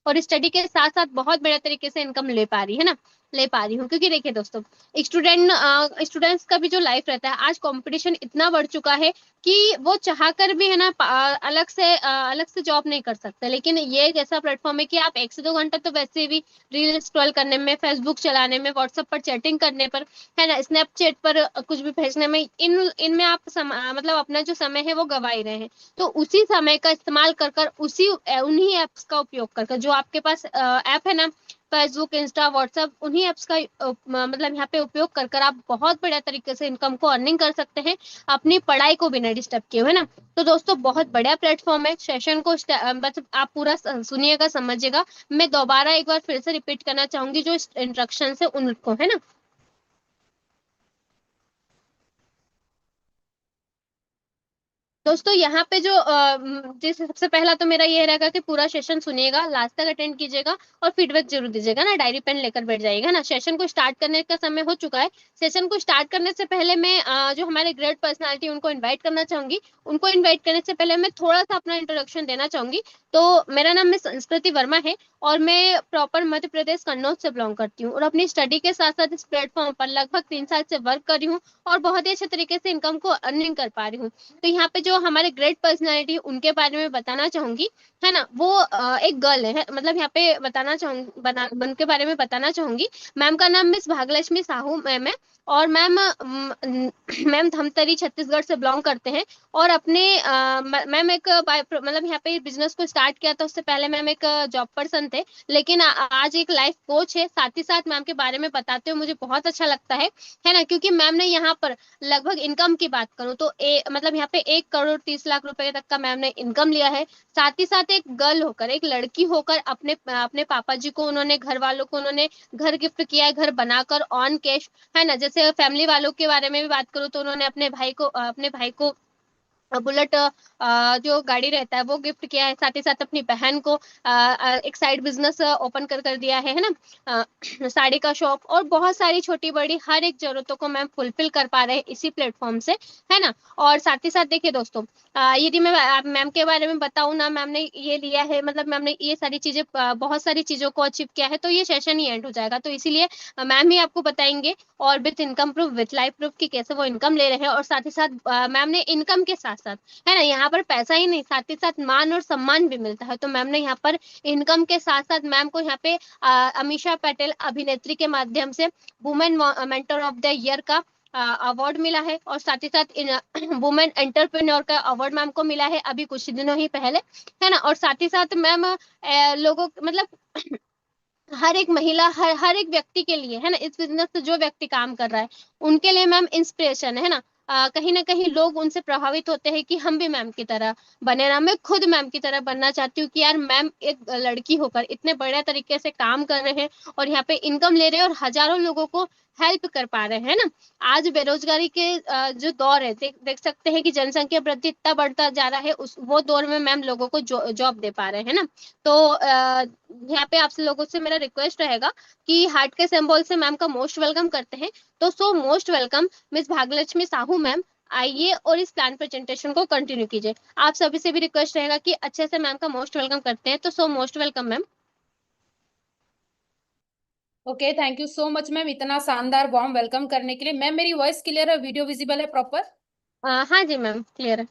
और स्टडी के साथ साथ बहुत बड़े तरीके से इनकम ले पा रही है ना, ले पा रही हूँ। क्योंकि देखिए दोस्तों, स्टूडेंट्स का भी जो लाइफ रहता है, आज कंपटीशन इतना बढ़ चुका है कि वो चाह कर भी है ना अलग से जॉब नहीं कर सकते। लेकिन ये एक ऐसा प्लेटफॉर्म है कि आप 1 से 2 घंटा तो वैसे भी रील स्क्रॉल करने में, फेसबुक चलाने में, व्हाट्सएप पर चैटिंग करने पर, है ना, स्नैपचैट पर कुछ भी भेजने में, इनमें आप मतलब अपना जो समय है वो गवा ही रहे हैं। तो उसी समय का इस्तेमाल कर कर उसी उन्हीं एप्स का उपयोग कर कर, जो आपके पास ऐप है ना, फेसबुक, इंस्टा, व्हाट्सएप, उन्हीं एप्स का मतलब यहाँ पे उपयोग कर कर आप बहुत बढ़िया तरीके से इनकम को अर्निंग कर सकते हैं, अपनी पढ़ाई को बिना डिस्टर्ब किए, है ना। तो दोस्तों, बहुत बढ़िया प्लेटफॉर्म है। सेशन को मतलब आप पूरा सुनिएगा, समझिएगा। मैं दोबारा एक बार फिर से रिपीट करना चाहूंगी जो इंस्ट्रक्शन है उनको, है ना। दोस्तों, यहाँ पे जो जिस सबसे पहला तो मेरा ये रहेगा कि पूरा सेशन सुनिएगा, लास्ट तक अटेंड कीजिएगा और फीडबैक जरूर दीजिएगा ना, डायरी पेन लेकर बैठ जाइएगा ना। सेशन को स्टार्ट करने का समय हो चुका है। सेशन को स्टार्ट करने से पहले मैं जो हमारे ग्रेट पर्सनालिटी उनको इनवाइट करना चाहूंगी। उनको इनवाइट करने से पहले मैं थोड़ा सा अपना इंट्रोडक्शन देना चाहूंगी। तो मेरा नाम मिस संस्कृति वर्मा है और मैं प्रॉपर मध्य प्रदेश कन्नौज से बिलोंग करती हूँ, और अपनी स्टडी के साथ साथ इस प्लेटफॉर्म पर लगभग 3 साल से वर्क कर रही हूँ और बहुत ही अच्छे तरीके से इनकम को अर्निंग कर पा रही हूँ। तो यहाँ पे जो हमारे ग्रेट पर्सनालिटी उनके बारे में बताना चाहूंगी, है ना। वो एक गर्ल है, मतलब यहाँ पे बताना चाहूंगी, उनके बारे में बताना चाहूंगी। मैम का नाम मिस भाग्यलक्ष्मी साहू मैम है। और मैम मैम धमतरी छत्तीसगढ़ से बिलोंग करते हैं। और अपने मैम एक मतलब यहाँ पे बिजनेस को स्टार्ट किया था, उससे पहले मैम एक जॉब पर्सन थे। लेकिन आज एक लाइफ कोच है। साथ ही साथ मैम के बारे में बताते हुए मुझे बहुत अच्छा लगता है ना, क्योंकि मैम ने यहाँ पर लगभग इनकम की बात करूं तो मतलब यहाँ पे 1 करोड़ 30 लाख रुपए तक का मैम ने इनकम लिया है। साथ ही साथ एक गर्ल होकर, एक लड़की होकर, अपने अपने पापा जी को उन्होंने, घर वालों को उन्होंने घर गिफ्ट किया है, घर बनाकर ऑन कैश, है ना। जैसे फैमिली वालों के बारे में भी बात करूं तो उन्होंने अपने भाई को बुलेट जो गाड़ी रहता है वो गिफ्ट किया है। साथ ही साथ अपनी बहन को एक साइड बिजनेस ओपन कर दिया है ना। साड़ी का शॉप और बहुत सारी छोटी बड़ी हर एक जरूरतों को मैम फुलफिल कर पा रहे हैं इसी प्लेटफॉर्म से, है ना। और साथ ही साथ देखिए दोस्तों, यदि मैं मैम के बारे में बताऊं ना, मैम ने ये लिया है, मतलब मैम ने ये सारी चीजें बहुत सारी चीजों को अचीव किया है, तो ये सेशन ही एंड हो जाएगा। तो इसीलिए मैम ही आपको बताएंगे, और with income proof, with life proof की कैसे वो इनकम ले रहे हैं। और साथ ही साथ मैम ने इनकम के साथ साथ, है ना, यहाँ पर पैसा ही नहीं, साथ ही साथ मान और सम्मान भी मिलता है। तो मैम ने यहाँ पर इनकम के साथ साथ मैम को यहाँ पे अमीषा पटेल अभिनेत्री के माध्यम से women mentor of the year का अवार्ड मिला है। और साथ ही साथ वुमेन एंटरप्रेन्योर का अवार्ड मैम को मिला है अभी कुछ दिनों ही पहले, है ना। और साथ ही साथ मैम लोगों मतलब हर एक महिला, हर एक व्यक्ति के लिए, है ना, इस बिजनेस से जो व्यक्ति काम कर रहा है उनके लिए मैम इंस्पिरेशन है ना। कहीं ना कहीं लोग उनसे प्रभावित होते हैं कि हम भी मैम की तरह बने ना। मैं खुद मैम की तरह बनना चाहती हूँ कि यार, मैम एक लड़की होकर इतने बढ़िया तरीके से काम कर रहे हैं और यहाँ पे इनकम ले रहे हैं और हजारों लोगों को हेल्प कर पा रहे हैं ना। आज बेरोजगारी के जो दौर है, देख सकते हैं कि जनसंख्या वृद्धि इतना बढ़ता जा रहा है, उस वो दौर में मैम लोगों को जॉब दे पा रहे हैं ना। तो यहाँ पे आपसे लोगों से मेरा रिक्वेस्ट रहेगा कि हार्ट के सिंबल से मैम का मोस्ट वेलकम करते हैं। तो so most welcome miss Bhagyalakshmi Sahu ma'am. आइए और इस प्लान प्रेजेंटेशन को कंटिन्यू कीजिए। आप सभी से भी रिक्वेस्ट रहेगा कि अच्छे से मैम का मोस्ट वेलकम करते हैं। तो so most welcome ma'am. Okay, thank you so much ma'am, इतना शानदार वार्म वेलकम करने के लिए। मैम मेरी वॉइस क्लियर है, वीडियो विजिबल है प्रॉपर? हाँ जी मैम, क्लियर है।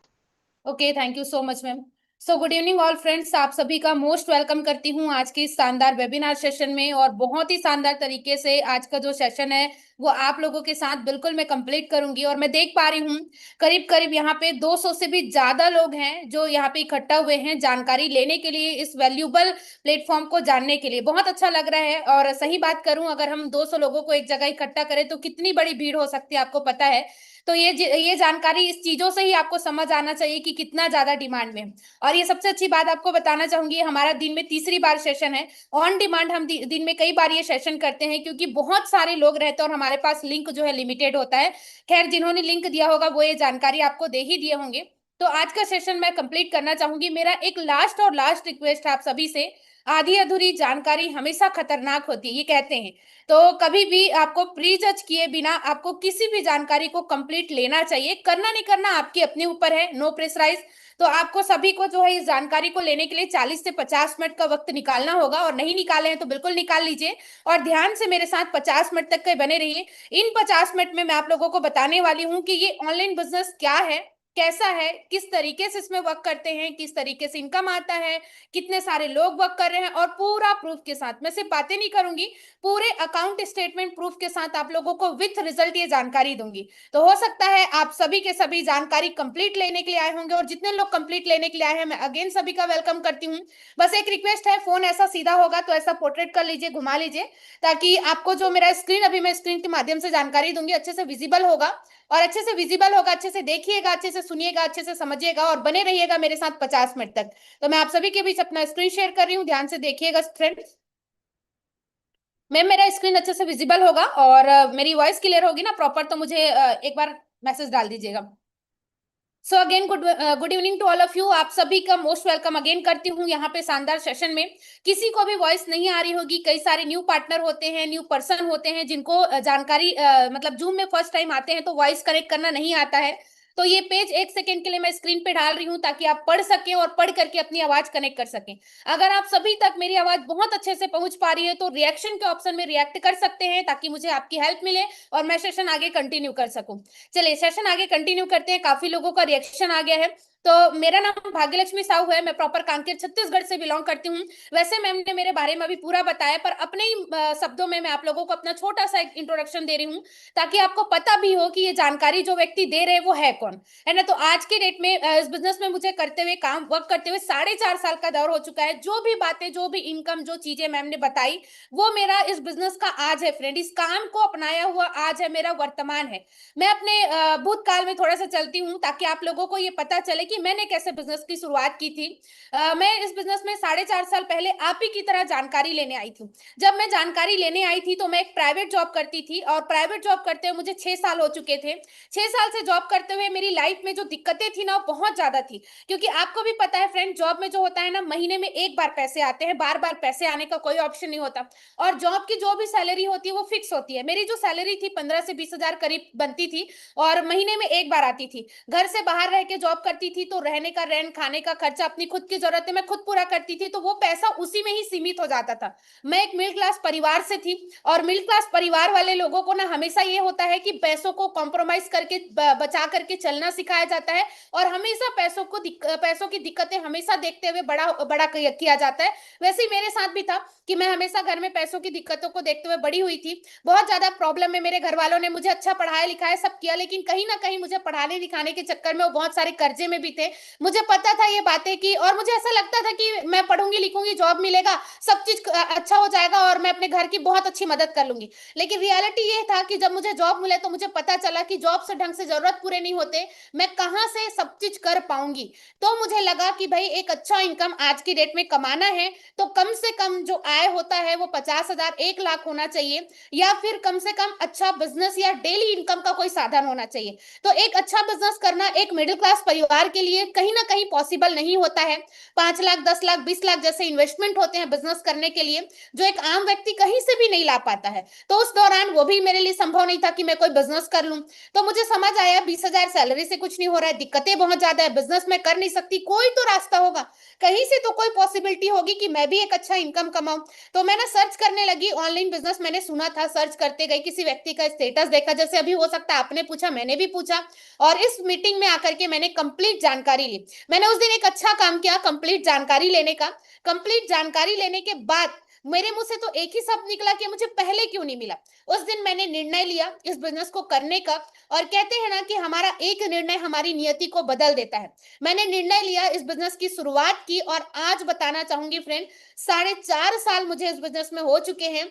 Okay, thank you so much ma'am. So good evening all friends, आप सभी का मोस्ट वेलकम करती हूँ आज के इस शानदार वेबिनार सेशन में। और बहुत ही शानदार तरीके से आज का जो सेशन है वो आप लोगों के साथ बिल्कुल मैं कंप्लीट करूंगी। और मैं देख पा रही हूँ करीब करीब यहाँ पे 200 से भी ज्यादा लोग हैं जो यहाँ पे इकट्ठा हुए हैं जानकारी लेने के लिए, इस वैल्यूबल प्लेटफॉर्म को जानने के लिए। बहुत अच्छा लग रहा है। और सही बात करूं, अगर हम 200 लोगों को एक जगह इकट्ठा करें तो कितनी बड़ी भीड़ हो सकती है आपको पता है। तो ये जानकारी इस चीजों से ही आपको समझ आना चाहिए कि कितना ज्यादा डिमांड में है। और ये सबसे अच्छी बात आपको बताना चाहूंगी, हमारा दिन में तीसरी बार सेशन है। ऑन डिमांड हम दिन में कई बार ये सेशन करते हैं क्योंकि बहुत सारे लोग रहते हैं और हमारे पास लिंक जो है लिमिटेड होता है। खैर, जिन्होंने लिंक दिया होगा वो ये जानकारी आपको दे ही दिए होंगे। तो आज का सेशन मैं कंप्लीट करना चाहूंगी। मेरा एक लास्ट और लास्ट रिक्वेस्ट है आप सभी से, आधी अधूरी जानकारी हमेशा खतरनाक होती है, ये कहते हैं। तो कभी भी आपको प्री जज किए बिना आपको किसी भी जानकारी को कंप्लीट लेना चाहिए। करना नहीं करना आपके अपने ऊपर है, नो प्रेशराइज। तो आपको सभी को जो है इस जानकारी को लेने के लिए 40 से 50 मिनट का वक्त निकालना होगा, और नहीं निकाले हैं तो बिल्कुल निकाल लीजिए। और ध्यान से मेरे साथ 50 मिनट तक के बने रहिए। इन 50 मिनट में मैं आप लोगों को बताने वाली हूँ कि ये ऑनलाइन बिजनेस क्या है, कैसा है, किस तरीके से इसमें वर्क करते हैं, किस तरीके से इनकम आता है, कितने सारे लोग वर्क कर रहे हैं, और पूरा प्रूफ के साथ। मैं सिर्फ बातें नहीं करूंगी, पूरे अकाउंट स्टेटमेंट प्रूफ के साथ आप लोगों को विथ रिजल्ट ये जानकारी दूंगी। तो हो सकता है आप सभी के सभी जानकारी कंप्लीट लेने के लिए आए होंगे, और जितने लोग कंप्लीट लेने के लिए आए हैं मैं अगेन सभी का वेलकम करती हूँ। बस एक रिक्वेस्ट है, फोन ऐसा सीधा होगा तो ऐसा पोर्ट्रेट कर लीजिए, घुमा लीजिए, ताकि आपको जो मेरा स्क्रीन, अभी मैं स्क्रीन के माध्यम से जानकारी दूंगी, अच्छे से विजिबल होगा। और अच्छे से विजिबल होगा, अच्छे से देखिएगा, अच्छे से सुनिएगा, अच्छे से समझिएगा, और बने रहिएगा मेरे साथ 50 मिनट तक। तो मैं आप सभी के बीच अपना स्क्रीन शेयर कर रही हूँ, ध्यान से देखिएगा फ्रेंड्स। मैम मेरा स्क्रीन अच्छे से विजिबल होगा और मेरी वॉइस क्लियर होगी ना प्रॉपर, तो मुझे एक बार मैसेज डाल दीजिएगा। So again good evening to all of you. आप सभी का मोस्ट वेलकम अगेन करती हूँ यहाँ पे शानदार सेशन में। किसी को भी वॉइस नहीं आ रही होगी, कई सारे न्यू पार्टनर होते हैं, न्यू पर्सन होते हैं, जिनको जानकारी मतलब जूम में फर्स्ट टाइम आते हैं तो वॉइस कनेक्ट करना नहीं आता है। तो ये पेज 1 सेकेंड के लिए मैं स्क्रीन पे डाल रही हूँ, ताकि आप पढ़ सकें और पढ़ करके अपनी आवाज कनेक्ट कर सकें। अगर आप सभी तक मेरी आवाज बहुत अच्छे से पहुंच पा रही है तो रिएक्शन के ऑप्शन में रिएक्ट कर सकते हैं, ताकि मुझे आपकी हेल्प मिले और मैं सेशन आगे कंटिन्यू कर सकूं। चलिए सेशन आगे कंटिन्यू करते हैं। काफी लोगों का रिएक्शन आ गया है। तो मेरा नाम भाग्यलक्ष्मी साहू है, मैं प्रॉपर कांकेर छत्तीसगढ़ से बिलोंग करती हूँ। वैसे मैम ने मेरे बारे में अभी पूरा बताया, पर अपने ही शब्दों में मैं आप लोगों को अपना छोटा सा एक इंट्रोडक्शन दे रही हूँ, ताकि आपको पता भी हो कि ये जानकारी जो व्यक्ति दे रहे हैं वो है कौन, है ना। तो आज के डेट में इस बिजनेस में मुझे करते हुए काम वर्क करते हुए 4.5 साल का दौर हो चुका है। जो भी बातें, जो भी इनकम, जो चीजें मैम ने बताई, वो मेरा इस बिजनेस का आज है फ्रेंड। इस काम को अपनाया हुआ आज है, मेरा वर्तमान है। मैं अपने भूतकाल में थोड़ा सा चलती हूँ, ताकि आप लोगों को ये पता चले कि मैंने कैसे बिजनेस की शुरुआत की थी। मैं इस बिजनेस में 4.5 साल पहले आप ही की तरह जानकारी लेने आई थी। जब मैं जानकारी लेने आई थी तो मैं एक प्राइवेट जॉब करती थी, और प्राइवेट जॉब करते हुए मुझे 6 साल हो चुके थे। 6 साल से जॉब करते हुए मेरी लाइफ में जो दिक्कतें थी ना, वो बहुत ज्यादा थी। क्योंकि आपको भी पता है फ्रेंड, जॉब में जो होता है ना, महीने में एक बार पैसे आते हैं, बार बार पैसे आने का कोई ऑप्शन नहीं होता। और जॉब की जो भी सैलरी होती है वो फिक्स होती है। मेरी जो सैलरी थी 15 से 20 हजार करीब बनती थी, और महीने में एक बार आती थी। घर से बाहर रह के जॉब करती थी, तो रहने का, रेंट, खाने का खर्चा, अपनी खुद की जरूरतें मैं खुद पूरा करती थी, तो वो पैसा उसी में ही सीमित हो जाता था। मैं एक मिडिल क्लास परिवार से थी, और मिडिल क्लास परिवार वाले लोगों को ना हमेशा ये होता है कि पैसों को कॉम्प्रोमाइज करके बचा करके चलना सिखाया जाता है, और हमेशा पैसों की दिक्कतें हमेशा देखते हुए बड़ा बड़ा किया जाता है। वैसे ही मेरे साथ भी था कि मैं हमेशा घर में पैसों की दिक्कतों को देखते हुए बड़ी हुई थी। बहुत ज्यादा प्रॉब्लम में मेरे घर वालों ने मुझे अच्छा पढ़ाया लिखाया सब किया, लेकिन कहीं ना कहीं मुझे पढ़ाने लिखाने के चक्कर में वो बहुत सारे कर्जे में भी थे। मुझे पता था ये बातें की, और मुझे ऐसा लगता था कि मैं पढ़ूंगी लिखूंगी, जॉब मिलेगा, सब चीज अच्छा हो जाएगा, और मैं अपने घर की बहुत अच्छी मदद कर लूंगी। लेकिन रियलिटी ये था कि जब मुझे जॉब मिले तो मुझे पता चला कि जॉब से ढंग से जरूरत पूरे नहीं होते, मैं कहाँ से सब चीज कर पाऊंगी। तो मुझे लगा कि भाई एक अच्छा इनकम आज की डेट में कमाना है, तो कम से कम जो आय होता है वो 50 हजार, 1 लाख होना चाहिए, या फिर कम से कम अच्छा बिजनेस या डेली इनकम का कोई साधन होना चाहिए। तो एक अच्छा बिजनेस करना एक मिडिल क्लास परिवार के लिए कहीं ना कहीं पॉसिबल नहीं होता है। 5 लाख, 10 लाख, 20 लाख जैसे इन्वेस्टमेंट होते हैं बिजनेस करने के लिए, जो एक आम व्यक्ति कहीं से भी नहीं ला पाता है। तो उस दौरान वो भी मेरे लिए संभव नहीं था कि मैं कोई बिजनेस कर लूं। तो मुझे समझ आया 20 हजार सैलरी से कुछ नहीं हो रहा है, दिक्कतें बहुत ज्यादा है, बिजनेस में कर नहीं सकती, कोई तो रास्ता होगा, कहीं से तो कोई पॉसिबिलिटी होगी कि मैं भी एक अच्छा इनकम कमाऊं। तो मैं ना सर्च करने लगी ऑनलाइन बिजनेस, मैंने सुना था, सर्च करते गई, किसी व्यक्ति का स्टेटस देखा, जैसे अभी हो सकता है आपने पूछा, मैंने भी पूछा, और इस मीटिंग में आकर के मैंने कंप्लीट जानकारी ली। मैंने उस दिन एक अच्छा काम किया कंप्लीट जानकारी लेने का। कंप्लीट जानकारी लेने के बाद मेरे मुंह से तो एक ही शब्द निकला कि मुझे पहले क्यों नहीं मिला। उस दिन मैंने निर्णय लिया इस बिजनेस को करने का, और कहते हैं ना कि हमारा एक निर्णय हमारी नियति को बदल देता है। मैंने निर्णय लिया, इस बिजनेस की शुरुआत की, और आज बताना चाहूंगी फ्रेंड, 4.5 साल मुझे इस बिजनेस में हो चुके हैं।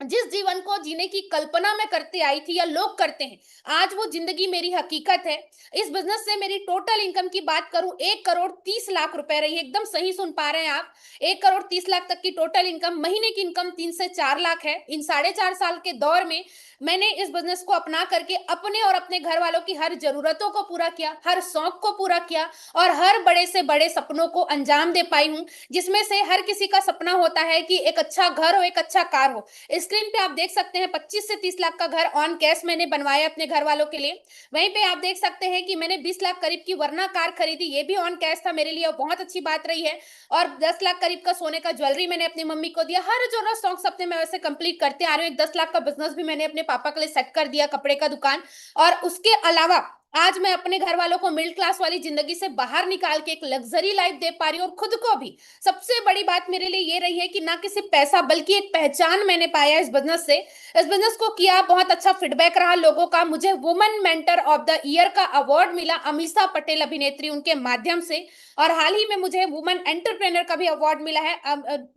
जिस जीवन को जीने की कल्पना मैं करते आई थी या लोग करते हैं, आज वो जिंदगी मेरी हकीकत है। इस बिजनेस से मेरी टोटल इनकम की बात करूं, 1 करोड़ 30 लाख रुपए रही है। एकदम सही सुन पा रहे हैं आप, 1 करोड़ 30 लाख तक की टोटल इनकम। महीने की इनकम 3 से 4 लाख है। इन 4.5 साल के दौर में मैंने इस बिजनेस को अपना करके अपने और अपने घर वालों की हर जरूरतों को पूरा किया, हर शौक को पूरा किया और हर बड़े से बड़े सपनों को अंजाम दे पाई हूँ, जिसमें से हर किसी का सपना होता है कि एक अच्छा घर हो, एक अच्छा कार हो। स्क्रीन पे आप देख सकते हैं 25 से 30 लाख का घर ऑन कैश मैंने बनवाया अपने घर वालों के लिए। वहीं पे आप देख सकते हैं कि मैंने 20 लाख करीब की वरना कार खरीदी, ये भी ऑन कैश था मेरे लिए और बहुत अच्छी बात रही है। और 10 लाख करीब का सोने का ज्वेलरी मैंने अपनी मम्मी को दिया। हर जो शौक सपने मैं वैसे कंप्लीट करते आ रही हूँ। एक 10 लाख का बिजनेस भी मैंने अपने पापा के लिए सेट कर दिया, कपड़े का दुकान। और उसके अलावा आज मैं अपने घर वालों को मिडिल क्लास वाली जिंदगी से बाहर निकाल के एक लग्जरी लाइफ दे पा रही हूँ और खुद को भी। सबसे बड़ी बात मेरे लिए ये रही है कि ना किसी पैसा बल्कि एक पहचान मैंने पाया इस बिजनेस से। इस बिजनेस को किया, बहुत अच्छा फीडबैक रहा लोगों का। मुझे women mentor of the year का अवार्ड मिला अमीषा पटेल अभिनेत्री उनके माध्यम से। और हाल ही में मुझे वुमेन एंटरप्रेन्योर का भी अवार्ड मिला है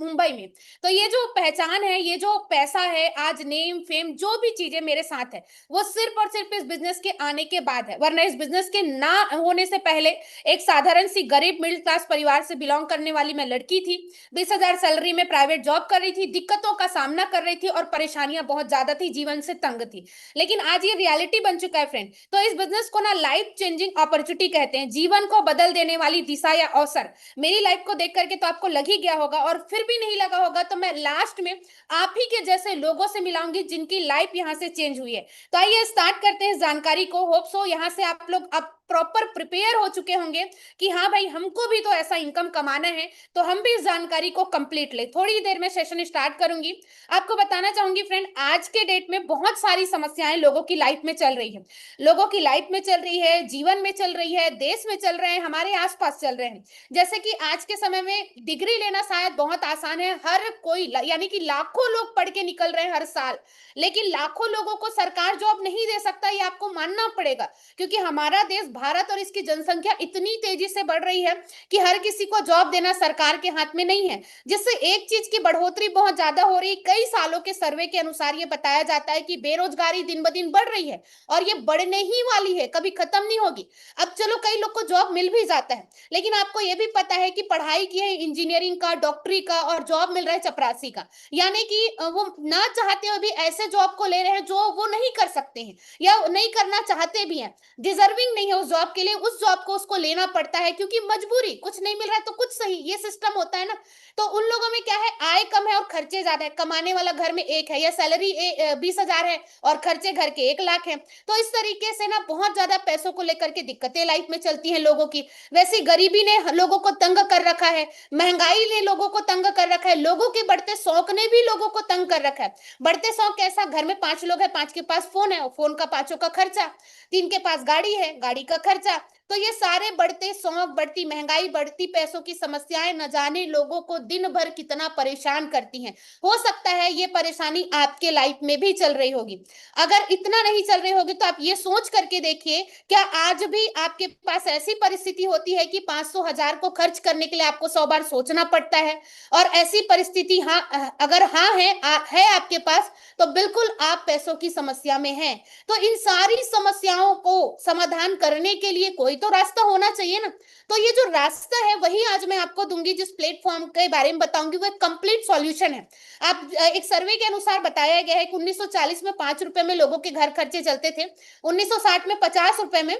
मुंबई में। तो ये जो पहचान है, ये जो पैसा है, आज नेम फेम जो भी चीजें मेरे साथ है, वो सिर्फ और सिर्फ इस बिजनेस के आने के बाद है। वरना इस बिजनेस के ना होने से पहले एक साधारण सी गरीब मिडिल क्लास परिवार से बिलोंग करने वाली मैं लड़की थी। 20,000 सैलरी में प्राइवेट जॉब कर रही थी, दिक्कतों का सामना कर रही थी और परेशानियां बहुत ज्यादा थी, जीवन से तंग थी। लेकिन आज ये रियलिटी बन चुका है फ्रेंड। तो इस बिजनेस को ना लाइफ चेंजिंग अपॉर्चुनिटी कहते हैं, जीवन को बदल देने वाली दिशा या अवसर। मेरी लाइफ को देख करके तो आपको लग ही गया होगा, और फिर भी नहीं लगा होगा तो मैं लास्ट में आप ही के जैसे लोगों से मिलाऊंगी जिनकी लाइफ यहाँ से चेंज हुई है। तो आइए स्टार्ट करते हैं इस जानकारी को। होप सो यहाँ से आप लोग अब प्रॉपर प्रिपेयर हो चुके होंगे कि हाँ भाई, हमको भी तो ऐसा इनकम कमाना है, तो हम भी इस जानकारी को कंप्लीट ले। थोड़ी देर में सेशन स्टार्ट करूंगी। आपको बताना चाहूंगी फ्रेंड, आज के डेट में बहुत सारी समस्याएं लोगों की लाइफ में चल रही है। लोगों की लाइफ में चल रही है, जीवन में चल रही है, देश में चल रहे हैं, हमारे आसपास चल रहे हैं। जैसे कि आज के समय में डिग्री लेना शायद बहुत आसान है, हर कोई यानी कि लाखों लोग पढ़ के निकल रहे हैं हर साल। लेकिन लाखों लोगों को सरकार जॉब नहीं दे सकता, ये आपको मानना पड़ेगा। क्योंकि हमारा देश भारत और इसकी जनसंख्या इतनी तेजी से बढ़ रही है कि हर किसी को जॉब देना सरकार के हाथ में नहीं है। जिससे एक चीज की बढ़ोतरी बहुत ज्यादा हो रही, कई सालों के सर्वे के अनुसार ये बताया जाता है कि बेरोजगारी दिन ब दिन बढ़ रही है और ये बढ़ने ही वाली है, कभी खत्म नहीं होगी। अब चलो कई लोग को जॉब मिल भी जाता है, लेकिन आपको ये भी पता है कि पढ़ाई की है इंजीनियरिंग का, डॉक्टरी का, और जॉब मिल रहा है चपरासी का। यानी कि वो ना चाहते हुए भी ऐसे जॉब को ले रहे हैं जो वो नहीं कर सकते हैं या नहीं करना चाहते भी हैं, डिजर्विंग नहीं है उस जॉब के लिए, उस जॉब को उसको लेना पड़ता है क्योंकि मजबूरी, कुछ नहीं मिल रहा है तो कुछ सही, ये सिस्टम होता है ना। तो उन लोगों में क्या है, आय कम है और खर्चे ज्यादा है। कमाने वाला घर में एक है या सैलरी 20,000 है और खर्चे घर के 1 लाख है। तो इस तरीके से ना बहुत ज्यादा पैसों को लेकर के दिक्कतें लाइफ में चलती हैं लोगों की। वैसे गरीबी ने लोगों को तंग कर रखा है, महंगाई ने लोगों को तंग कर रखा है, लोगों के बढ़ते शौक ने भी लोगों को तंग कर रखा है। बढ़ते शौक कैसा, घर में 5 लोग हैं, 5 के पास फोन है और फोन का 5 का खर्चा, 3 के पास गाड़ी है, गाड़ी का खर्चा। तो ये सारे बढ़ते शौक, बढ़ती महंगाई, बढ़ती पैसों की समस्याएं न जाने लोगों को दिन भर कितना परेशान करती हैं। हो सकता है ये परेशानी आपके लाइफ में भी चल रही होगी। अगर इतना नहीं चल रही होगी तो आप ये सोच करके देखिए, क्या आज भी आपके पास ऐसी परिस्थिति होती है कि 500 1000 को खर्च करने के लिए आपको 100 बार सोचना पड़ता है? और ऐसी परिस्थिति हाँ, अगर हाँ है आपके पास, तो बिल्कुल आप पैसों की समस्या में हैं। तो इन सारी समस्याओं को समाधान करने के लिए कोई तो रास्ता होना चाहिए ना। तो ये जो रास्ता है वही आज मैं आपको दूंगी, जिस प्लेटफॉर्म के बारे में बताऊंगी वो एक कंप्लीट सॉल्यूशन है। आप एक सर्वे के अनुसार बताया गया है कि 1940 में 5 रुपए में लोगों के घर खर्चे चलते थे, 1960 में 50 रुपए में,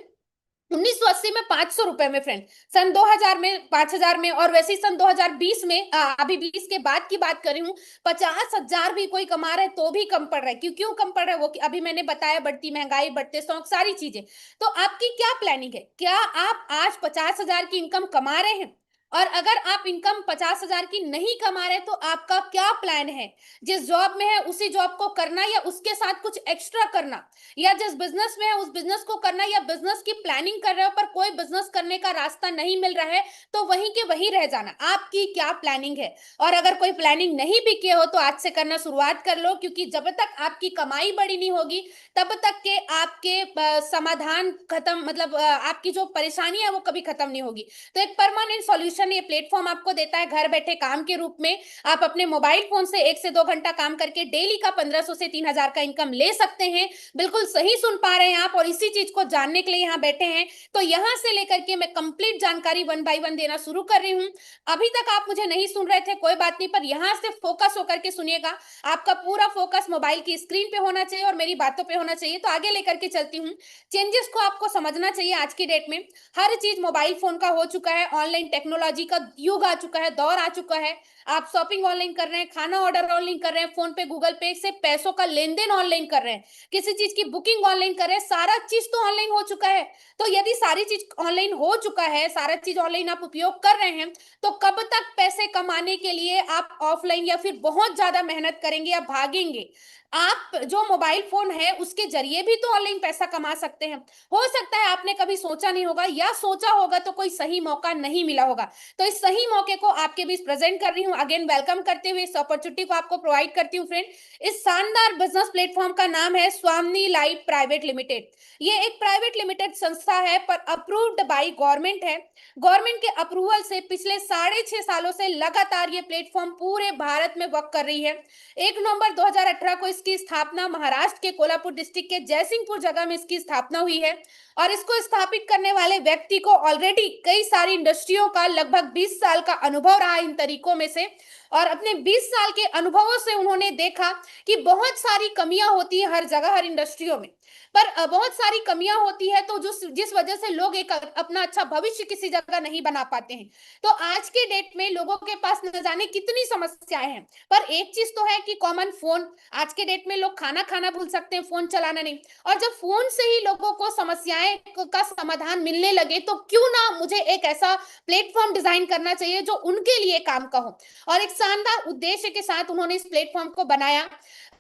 1980 में 500 रुपए में फ्रेंड, सन 2000 में 5000 में, और वैसे ही सन 2020 में अभी 20 के बाद की बात कर रही हूँ, 50,000 भी कोई कमा रहा है तो भी कम पड़ रहा है। क्यों क्यों कम पड़ रहा है, वो अभी मैंने बताया, बढ़ती महंगाई, बढ़ते शौक, सारी चीजें। तो आपकी क्या प्लानिंग है? क्या आप आज 50,000 की इनकम कमा रहे हैं? और अगर आप इनकम 50,000 की नहीं कमा रहे तो आपका क्या प्लान है? जिस जॉब में है उसी जॉब को करना या उसके साथ कुछ एक्स्ट्रा करना, या जिस बिजनेस में है उस बिजनेस को करना, या बिजनेस की प्लानिंग कर रहे हो पर कोई बिजनेस करने का रास्ता नहीं मिल रहा है तो वहीं के वहीं रह जाना? आपकी क्या प्लानिंग है? और अगर कोई प्लानिंग नहीं भी किए हो तो आज से करना शुरुआत कर लो, क्योंकि जब तक आपकी कमाई बड़ी नहीं होगी तब तक के आपके समाधान खत्म, मतलब आपकी जो परेशानी है वो कभी खत्म नहीं होगी। तो एक परमानेंट सॉल्यूशन प्रमोशन ये प्लेटफॉर्म आपको देता है घर बैठे काम के रूप में। आप अपने मोबाइल फोन से 1 से 2 घंटा काम करके डेली का 1500 से 3000 का इनकम ले सकते हैं। बिल्कुल सही सुन पा रहे हैं आप, और इसी चीज को जानने के लिए यहाँ बैठे हैं। तो यहाँ से लेकर के मैं कंप्लीट जानकारी 1 बाय 1 देना शुरू कर रही हूँ। अभी तक आप मुझे नहीं सुन रहे थे, कोई बात नहीं, पर यहाँ से फोकस होकर के सुनिएगा। आपका पूरा फोकस मोबाइल की स्क्रीन पे होना चाहिए और मेरी बातों पे होना चाहिए। तो आगे लेकर के चलती हूँ। चेंजेस को आपको समझना चाहिए। आज की डेट में हर चीज मोबाइल फोन का हो चुका है, ऑनलाइन टेक्नोलॉजी का युग आ चुका है, दौर आ चुका है। आप शॉपिंग ऑनलाइन कर रहे हैं, खाना ऑर्डर ऑनलाइन कर रहे हैं, फोन पे गूगल पे से पैसों का लेन देन ऑनलाइन कर रहे हैं, किसी चीज की बुकिंग ऑनलाइन कर रहे हैं, सारा चीज तो ऑनलाइन हो चुका है। तो यदि सारी चीज ऑनलाइन हो चुका है, सारा चीज ऑनलाइन आप उपयोग कर रहे हैं, तो कब तक पैसे कमाने के लिए आप ऑफलाइन या फिर बहुत ज्यादा मेहनत करेंगे या भागेंगे? आप जो मोबाइल फोन है उसके जरिए भी तो ऑनलाइन पैसा कमा सकते हैं। हो सकता है आपने कभी सोचा नहीं होगा, या सोचा होगा तो कोई सही मौका नहीं मिला होगा। तो इस सही मौके को आपके बीच प्रेजेंट कर रही हूँ। अगेन वेलकम करते हुए इस अपॉर्चुनिटी को आपको प्रोवाइड करती हूँ फ्रेंड। इस शानदार बिजनेस प्लेटफॉर्म का नाम है स्वामिनी लाइफ प्राइवेट लिमिटेड। ये एक प्राइवेट लिमिटेड संस्था है, पर अप्रूव्ड बाई गवर्नमेंट है। गवर्नमेंट के अप्रूवल से पिछले 6.5 सालों से लगातार ये प्लेटफॉर्म पूरे भारत में वर्क कर रही है। 1 नवंबर 2018 को इसकी स्थापना महाराष्ट्र के कोल्हापुर डिस्ट्रिक्ट के जयसिंहपुर जगह में इसकी स्थापना हुई है। और इसको स्थापित करने वाले व्यक्ति को ऑलरेडी कई सारी इंडस्ट्रियों का लगभग 20 साल का अनुभव रहा इन तरीकों में से। और अपने 20 साल के अनुभवों से उन्होंने देखा कि बहुत सारी कमियां होती है हर जगह, हर इंडस्ट्रियों में। पर बहुत सारी कमियां होती है, तो जिस वजह से लोग एक अपना अच्छा भविष्य किसी जगह नहीं बना पाते हैं। तो आज के डेट में लोगों के पास न जाने कितनी समस्याएं हैं, पर एक चीज तो है कि कॉमन फोन। आज के डेट में लोग खाना खाना भूल सकते हैं, फोन चलाना नहीं। और जब फोन से ही लोगों को समस्याएं का समाधान मिलने लगे, तो क्यों ना मुझे एक ऐसा प्लेटफॉर्म डिजाइन करना चाहिए जो उनके लिए काम का हो। और एक शानदार उद्देश्य के साथ उन्होंने इस प्लेटफॉर्म को बनाया,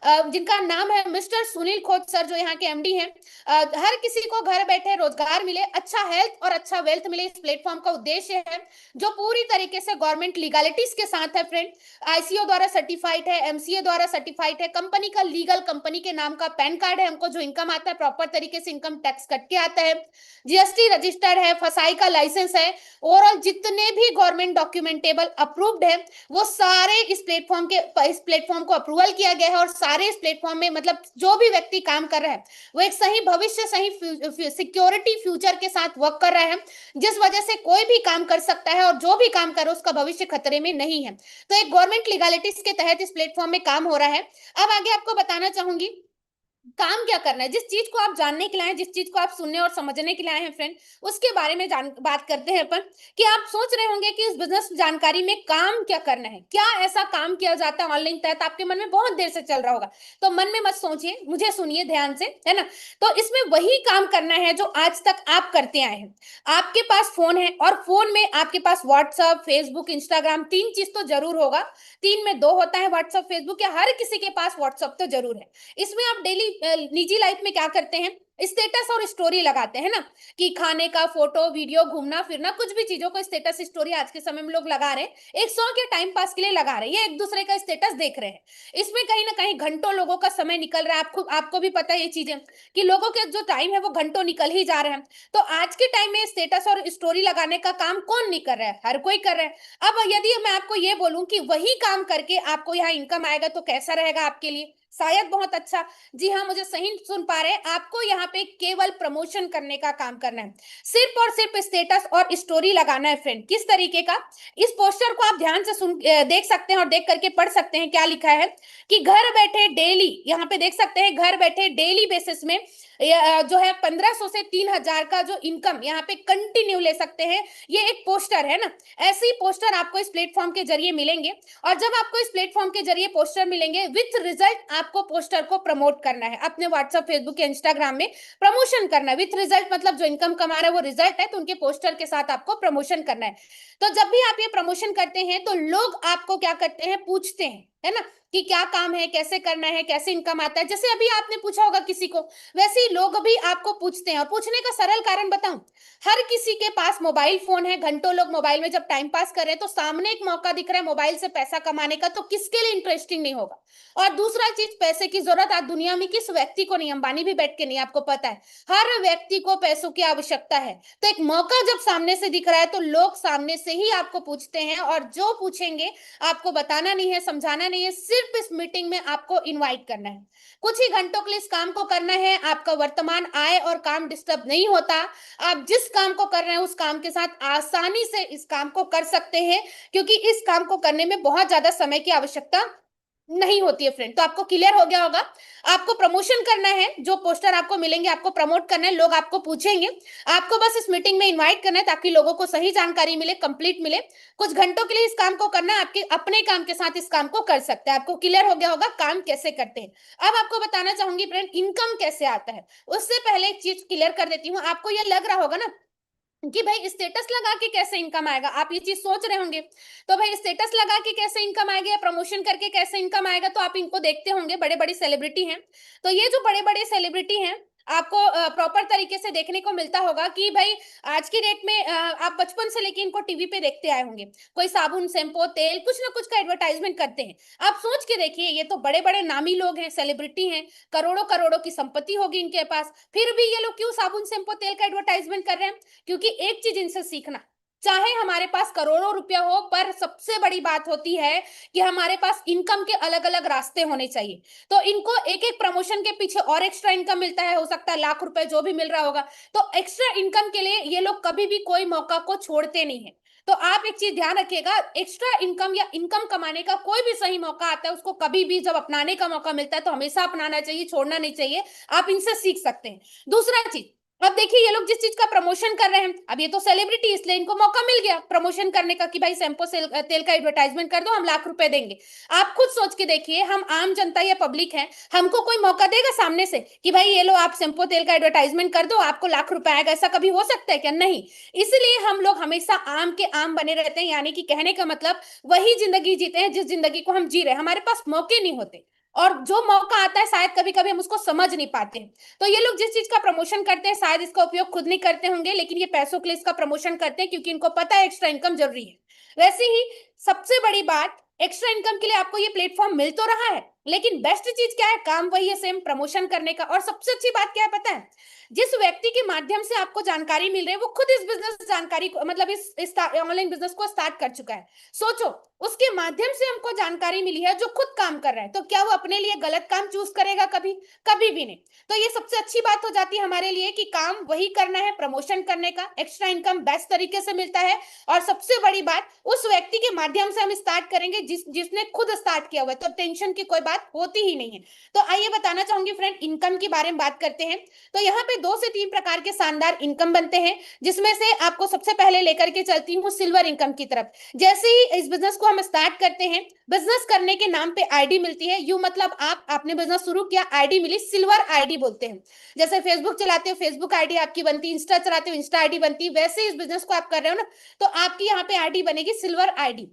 जिनका नाम है मिस्टर सुनील खोत सर, जो यहाँ के एमडी हैं। हर किसी को घर बैठे रोजगार मिले, अच्छा हेल्थ और अच्छा वेल्थ मिले, इस प्लेटफॉर्म का उद्देश्य है, जो पूरी तरीके से गवर्नमेंट लीगलिटीज के साथ है फ्रेंड। आईसीओ द्वारा सर्टिफाइड है, एमसीए द्वारा सर्टिफाइड है, कंपनी का लीगल कंपनी के नाम का पैन कार्ड है, हमको जो इनकम आता है प्रॉपर तरीके से इनकम टैक्स कट के आता है, जीएसटी रजिस्टर्ड है, फसाई का लाइसेंस है। ओवरऑल जितने भी गवर्नमेंट डॉक्यूमेंटेबल अप्रूव्ड है, वो सारे इस प्लेटफॉर्म को अप्रूवल किया गया है। और सारे इस प्लेटफॉर्म में मतलब जो भी व्यक्ति काम कर रहा है, वो एक सही भविष्य, सही सिक्योरिटी फ्यूचर के साथ वर्क कर रहा है, जिस वजह से कोई भी काम कर सकता है और जो भी काम करे उसका भविष्य खतरे में नहीं है। तो एक गवर्नमेंट लीगलिटीज के तहत इस प्लेटफॉर्म में काम हो रहा है। अब आगे आपको बताना चाहूंगी काम क्या करना है। जिस चीज को आप जानने के लिए आए, जिस चीज को आप सुनने और समझने के लिए आए हैं फ्रेंड, उसके बारे में बात करते हैं अपन। कि आप सोच रहे होंगे कि इस बिजनेस जानकारी में काम क्या करना है, क्या ऐसा काम किया जाता है ऑनलाइन तहत, आपके मन में बहुत देर से चल रहा होगा। तो मन में मत सोचिए, मुझे सुनिए ध्यान से, है ना। तो इसमें वही काम करना है जो आज तक आप करते आए हैं। आपके पास फोन है, और फोन में आपके पास व्हाट्सएप, फेसबुक, इंस्टाग्राम, 3 चीज तो जरूर होगा। 3 में 2 होता है, व्हाट्सएप, फेसबुक, या हर किसी के पास व्हाट्सएप तो जरूर है। इसमें आप डेली निजी लाइफ में क्या करते हैं, स्टेटस और स्टोरी लगाते हैं ना, कि खाने का फोटो, वीडियो, घूमना फिरना, कुछ भी चीजों को स्टेटस स्टोरी आज के समय में लोग लगा रहे हैं। एक शौक या टाइम पास के लिए लगा रहे हैं, ये एक दूसरे का स्टेटस देख रहे हैं। इसमें कहीं ना कहीं घंटों लोगों का समय निकल रहा है। आपको भी पता है ये चीजें, कि लोगों के जो टाइम है वो घंटों निकल ही जा रहे हैं। तो आज के टाइम में स्टेटस और स्टोरी लगाने का काम कौन नहीं कर रहा है, हर कोई कर रहा है। अब यदि मैं आपको ये बोलूं कि वही काम करके आपको यहाँ इनकम आएगा, तो कैसा रहेगा आपके लिए? शायद बहुत अच्छा। जी हाँ, मुझे सही सुन पा रहे हैं। आपको यहाँ पे केवल प्रमोशन करने का काम करना है, सिर्फ और सिर्फ स्टेटस और स्टोरी लगाना है फ्रेंड। किस तरीके का? इस पोस्टर को आप ध्यान से देख सकते हैं और देख करके पढ़ सकते हैं क्या लिखा है। कि घर बैठे डेली, यहाँ पे देख सकते हैं, घर बैठे डेली बेसिस में जो है 1500 से 3000 का जो इनकम यहाँ पे कंटिन्यू ले सकते हैं। ये एक पोस्टर है ना, ऐसे ही पोस्टर आपको इस प्लेटफॉर्म के जरिए मिलेंगे। और जब आपको इस प्लेटफॉर्म के जरिए पोस्टर मिलेंगे विथ रिजल्ट, आपको पोस्टर को प्रमोट करना है अपने व्हाट्सएप, फेसबुक या इंस्टाग्राम में प्रमोशन करना है। विथ रिजल्ट मतलब जो इनकम कमा रहा है वो रिजल्ट है, तो उनके पोस्टर के साथ आपको प्रमोशन करना है। तो जब भी आप ये प्रमोशन करते हैं, तो लोग आपको क्या करते हैं, पूछते हैं है ना, कि क्या काम है, कैसे करना है, कैसे इनकम आता है। जैसे अभी आपने पूछा होगा किसी को, वैसे ही लोग भी आपको पूछते हैं। और पूछने का सरल कारण बताऊं, हर किसी के पास मोबाइल फोन है, घंटों लोग मोबाइल में जब टाइम पास कर रहे हैं तो सामने एक मौका दिख रहा है मोबाइल से पैसा कमाने का, तो किसके लिए इंटरेस्टिंग नहीं होगा। और दूसरा चीज, पैसे की जरूरत आज दुनिया में किस व्यक्ति को नहीं, अंबानी भी बैठ के नहीं, आपको पता है हर व्यक्ति को पैसों की आवश्यकता है। तो एक मौका जब सामने से दिख रहा है तो लोग सामने से ही आपको पूछते हैं, और जो पूछेंगे आपको बताना नहीं है, समझाना नहीं है, सिर्फ इस मीटिंग में आपको इनवाइट करना है। कुछ ही घंटों के लिए इस काम को करना है, आपका वर्तमान आय और काम डिस्टर्ब नहीं होता। आप जिस काम को कर रहे हैं उस काम के साथ आसानी से इस काम को कर सकते हैं, क्योंकि इस काम को करने में बहुत ज्यादा समय की आवश्यकता नहीं होती है फ्रेंड। तो आपको क्लियर हो गया होगा। आपको प्रमोशन करना है, जो पोस्टर आपको मिलेंगे आपको प्रमोट करना है, लोग आपको पूछेंगे, आपको बस इस मीटिंग में इनवाइट करना है ताकि लोगों को सही जानकारी मिले, कंप्लीट मिले। कुछ घंटों के लिए इस काम को करना है, आपके अपने काम के साथ इस काम को कर सकते हैं। आपको क्लियर हो गया होगा काम कैसे करते हैं। अब आपको बताना चाहूंगी फ्रेंड, इनकम कैसे आता है। उससे पहले एक चीज क्लियर कर देती हूँ। आपको यह लग रहा होगा ना कि भाई स्टेटस लगा के कैसे इनकम आएगा, आप ये चीज सोच रहे होंगे। तो भाई स्टेटस लगा के कैसे इनकम आएगा या प्रमोशन करके कैसे इनकम आएगा, तो आप इनको देखते होंगे, बड़े बड़े सेलिब्रिटी हैं। तो ये जो बड़े बड़े सेलिब्रिटी हैं, आपको प्रॉपर तरीके से देखने को मिलता होगा कि भाई आज की डेट में आप बचपन से लेके इनको टीवी पे देखते आए होंगे। कोई साबुन, शैम्पू, तेल, कुछ ना कुछ का एडवर्टाइजमेंट करते हैं। आप सोच के देखिए, ये तो बड़े बड़े नामी लोग हैं, सेलिब्रिटी हैं, करोड़ों करोड़ों की संपत्ति होगी इनके पास, फिर भी ये लोग क्यों साबुन, शैम्पू, तेल का एडवर्टाइजमेंट कर रहे हैं। क्योंकि एक चीज इनसे सीखना, चाहे हमारे पास करोड़ों रुपया हो, पर सबसे बड़ी बात होती है कि हमारे पास इनकम के अलग अलग रास्ते होने चाहिए। तो इनको एक एक प्रमोशन के पीछे और एक्स्ट्रा इनकम मिलता है, हो सकता है लाख रुपए जो भी मिल रहा होगा। तो एक्स्ट्रा इनकम के लिए ये लोग कभी भी कोई मौका को छोड़ते नहीं है। तो आप एक चीज ध्यान रखिएगा, एक्स्ट्रा इनकम या इनकम कमाने का कोई भी सही मौका आता है, उसको कभी भी जब अपनाने का मौका मिलता है तो हमेशा अपनाना चाहिए, छोड़ना नहीं चाहिए। आप इनसे सीख सकते हैं। दूसरा चीज, अब देखिए ये लोग जिस चीज का प्रमोशन कर रहे हैं, अब ये तो सेलिब्रिटी, इसलिए इनको मौका मिल गया प्रमोशन करने का कि भाई शैम्पू तेल का एडवर्टाइजमेंट कर दो, हम लाख रुपए देंगे। आप खुद सोच के देखिए, हम आम जनता या पब्लिक है, हमको कोई मौका देगा सामने से कि भाई ये लो आप शैम्पू तेल का एडवर्टाइजमेंट कर दो, आपको लाख रुपए आएगा? ऐसा कभी हो सकता है क्या? नहीं। इसलिए हम लोग हमेशा आम के आम बने रहते हैं, यानी कि कहने का मतलब वही जिंदगी जीते हैं जिस जिंदगी को हम जी रहे हैं। हमारे पास मौके नहीं होते, और जो मौका आता है शायद कभी कभी हम उसको समझ नहीं पाते। तो ये लोग जिस चीज का प्रमोशन करते हैं, शायद इसका उपयोग खुद नहीं करते होंगे, लेकिन ये पैसों के लिए इसका प्रमोशन करते हैं, क्योंकि इनको पता है एक्स्ट्रा इनकम जरूरी है। वैसे ही सबसे बड़ी बात, एक्स्ट्रा इनकम के लिए आपको ये प्लेटफॉर्म मिल तो रहा है, लेकिन बेस्ट चीज क्या है, काम वही है सेम, प्रमोशन करने का। और सबसे अच्छी बात क्या है पता है, जिस व्यक्ति के माध्यम से आपको जानकारी मिल रही है वो खुद इस बिजनेस जानकारी को, मतलब इस ऑनलाइन बिजनेस को स्टार्ट कर चुका है। सोचो, उसके माध्यम से हमको जानकारी मिली है, जो खुद काम कर रहा है, तो क्या वो अपने लिए गलत काम चूज करेगा? कभी कभी भी नहीं। तो ये सबसे अच्छी बात हो जाती है हमारे लिए कि काम वही करना है, प्रमोशन करने का, एक्स्ट्रा इनकम बेस्ट तरीके से मिलता है। और सबसे बड़ी बात, उस व्यक्ति के माध्यम से हम स्टार्ट करेंगे जिसने खुद स्टार्ट किया हुआ है, तो टेंशन की कोई बात होती ही नहीं है। तो आइए बताना चाहूंगी फ्रेंड, इनकम के बारे में बात करते हैं। तो यहाँ पे 2 से 3 प्रकार के शानदार इनकम बनते हैं, जिसमें से आपको सबसे पहले लेकर के चलती हूँ सिल्वर इनकम की तरफ। जैसे ही इस बिजनेस को हम स्टार्ट करते हैं, बिजनेस करने के नाम पे आईडी मिलती है। यू मतलब आपने बिजनेस शुरू किया, आईडी मिली, सिल्वर आईडी बोलते हैं। जैसे फेसबुक चलाते हो, फेसबुक आईडी आपकी बनती है, इंस्टा चलाते हो, इंस्टा आईडी बनती है, वैसे इस बिजनेस को आप कर रहे हो ना, तो आपकी यहाँ पे आईडी बनेगी सिल्वर आईडी।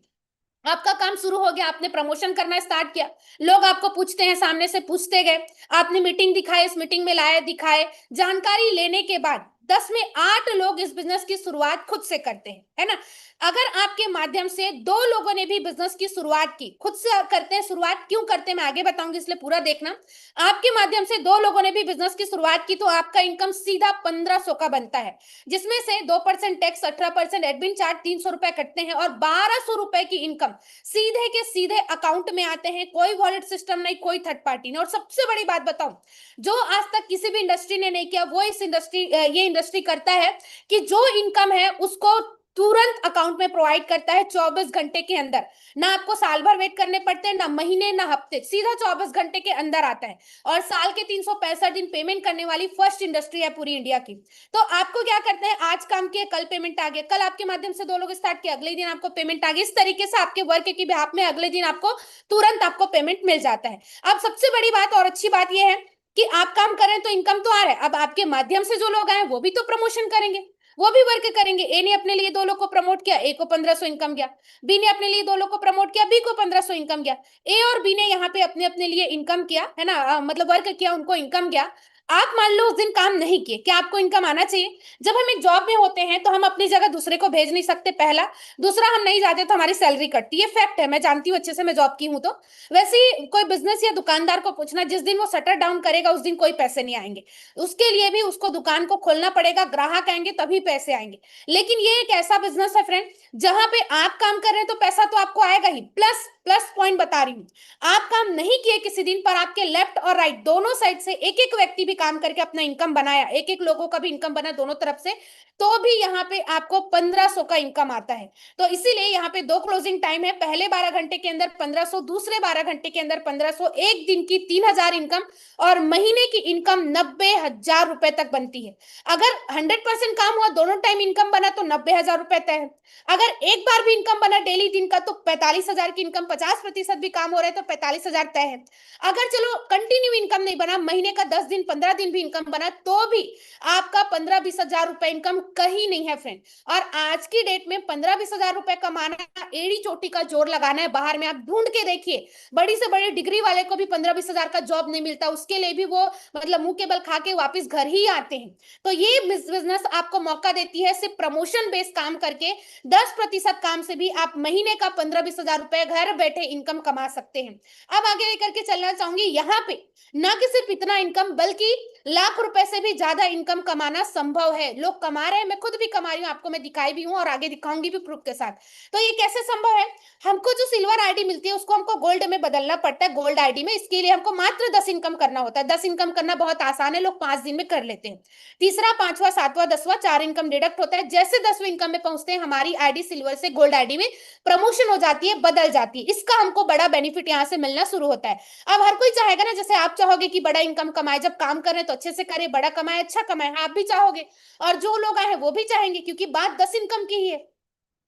आपका काम शुरू हो गया, आपने प्रमोशन करना स्टार्ट किया, लोग आपको पूछते हैं, सामने से पूछते गए, आपने मीटिंग दिखाए, इस मीटिंग में लाए, दिखाए, जानकारी लेने के बाद 10 में 8 लोग इस बिजनेस की शुरुआत खुद से करते हैं, है ना। अगर आपके माध्यम से 2 लोगों ने भी बिजनेस की शुरुआत की, खुद से करते हैं, शुरुआत क्यों करते हैं मैं आगे बताऊंगी, इसलिए पूरा देखना। आपके माध्यम से 2 लोगों ने भी बिजनेस की शुरुआत की, तो आपका इनकम सीधा 1500 का बनता है, जिसमें से 2% टैक्स, 18% एडमिन चार्ज, 300 रुपए कटते हैं, और 1200 रुपए की इनकम सीधे के सीधे अकाउंट में आते हैं। कोई वॉलेट सिस्टम नहीं, कोई थर्ड पार्टी नहीं। और सबसे बड़ी बात बताऊं, जो आज तक किसी भी इंडस्ट्री ने नहीं किया, वो इस इंडस्ट्री ये इंडस्ट्री करता है कि जो इनकम है उसको तुरंत अकाउंट में प्रोवाइड करता है 24 घंटे के अंदर। ना आपको साल भर वेट करने पड़ते हैं, ना महीने, ना हफ्ते, सीधा 24 घंटे के अंदर आता है। और साल के 365 दिन पेमेंट करने वाली फर्स्ट इंडस्ट्री है पूरी इंडिया की। तो आपको क्या करते हैं, आज काम किए, कल पेमेंट आ गया, कल आपके माध्यम से 2 लोग स्टार्ट किए, अगले दिन आपको पेमेंट आ गई। इस तरीके से आपके वर्क की बिहाफ में अगले दिन आपको तुरंत आपको पेमेंट मिल जाता है। अब सबसे बड़ी बात और अच्छी बात यह है कि आप काम कर रहे हैं तो इनकम तो आ रहा है, अब आपके माध्यम से जो लोग आए वो भी तो प्रमोशन करेंगे। वो भी वर्क करेंगे। ए ने अपने लिए 2 लोग को प्रमोट किया, ए को 1500 इनकम गया। बी ने अपने लिए 2 लोग को प्रमोट किया, बी को 1500 इनकम गया। ए और बी ने यहाँ पे अपने अपने लिए इनकम किया है ना, मतलब वर्क किया, उनको इनकम गया। आप मान लो उस दिन काम नहीं किए, क्या आपको इनकम आना चाहिए? जब हम एक जॉब में होते हैं तो हम अपनी जगह दूसरे को भेज नहीं सकते, पहला। दूसरा, हम नहीं जाते तो हमारी सैलरी कटती है, फैक्ट है, मैं जानती हूँ अच्छे से, मैं जॉब की हूँ। तो वैसे ही कोई बिजनेस या दुकानदार को पूछना, जिस दिन वो शटर डाउन करेगा उस दिन कोई पैसे नहीं आएंगे। उसके लिए भी उसको दुकान को खोलना पड़ेगा, ग्राहक आएंगे तभी पैसे आएंगे। लेकिन ये एक ऐसा बिजनेस है फ्रेंड, जहां पे आप काम कर रहे हैं तो पैसा तो आपको आएगा ही, प्लस प्लस पॉइंट बता रही हूँ, आप काम नहीं किए किसी दिन पर, आपके लेफ्ट और राइट दोनों साइड से एक एक व्यक्ति भी काम करके अपना इनकम बनाया, एक एक लोगों का भी इनकम बना दोनों तरफ से, तो भी यहाँ पे आपको 1500 का इनकम आता है। तो इसीलिए यहाँ पे 2 क्लोजिंग टाइम है, पहले 12 घंटे के अंदर 1500, दूसरे 12 घंटे के अंदर 1500, एक दिन की 3000 इनकम, और महीने की इनकम 90,000 रुपए तक बनती है। अगर 100% काम हुआ, दोनों टाइम इनकम बना, तो 90,000 रुपए तय है। अगर एक बार भी इनकम बना डेली दिन का, तो 45,000 की इनकम, 50% भी काम हो रहा है तो 45,000 तय है। अगर चलो कंटिन्यू इनकम नहीं बना, महीने का 10 दिन 15 दिन भी इनकम बना, तो भी आपका 15-20 हजार रुपए इनकम कहीं नहीं है फ्रेंड। और आज की डेट में 15-20 हजार रुपए कमाना, एड़ी चोटी का जोर लगाना है, बाहर में आप ढूंढ के देखिए, बड़ी से बड़ी डिग्री वाले को भी 15-20 हजार का जॉब नहीं मिलता, उसके लिए भी वो मतलब मुंह के बल खा के वापिस घर ही आते हैं। तो ये बिजनेस आपको मौका देती है, सिर्फ प्रमोशन बेस्ड काम करके 10% काम से भी आप महीने का 15-20 हजार रुपए घर बैठे इनकम कमा सकते हैं। अब आगे करके चलना चाहूंगी, यहाँ पे ना कि सिर्फ इतना इनकम, बल्कि लाख रुपए से भी ज्यादा इनकम कमाना संभव है। लोग कमा रहे हैं, मैं खुद भी कमा रही हूँ, आपको मैं दिखाई भी हूँ और आगे दिखाऊंगी भी प्रूफ के साथ। तो ये कैसे संभव है? हमको जो सिल्वर आईडी मिलती है उसको हमको गोल्ड में बदलना पड़ता है, गोल्ड आईडी में। इसके लिए हमको मात्र 10 इनकम करना होता है। 10 इनकम करना बहुत आसान है, लोग 5 दिन में कर लेते हैं। तीसरा, पांचवा, सातवां, 10वां 4 इनकम डिडक्ट होता है। जैसे 10वीं इनकम में पहुंचते हैं, हमारी आईडी सिल्वर से गोल्ड आईडी में प्रमोशन हो जाती है, बदल जाती है। इसका हमको बड़ा बेनिफिट यहाँ से मिलना शुरू होता है। अब हर कोई चाहेगा ना, जैसे आप चाहोगे कि बड़ा इनकम कमाए, जब काम कर रहे हैं तो अच्छे से करे, बड़ा कमाए, अच्छा कमाए, आप भी चाहोगे, और जो लोग आए हैं वो भी चाहेंगे, क्योंकि बात 10 इनकम की ही है।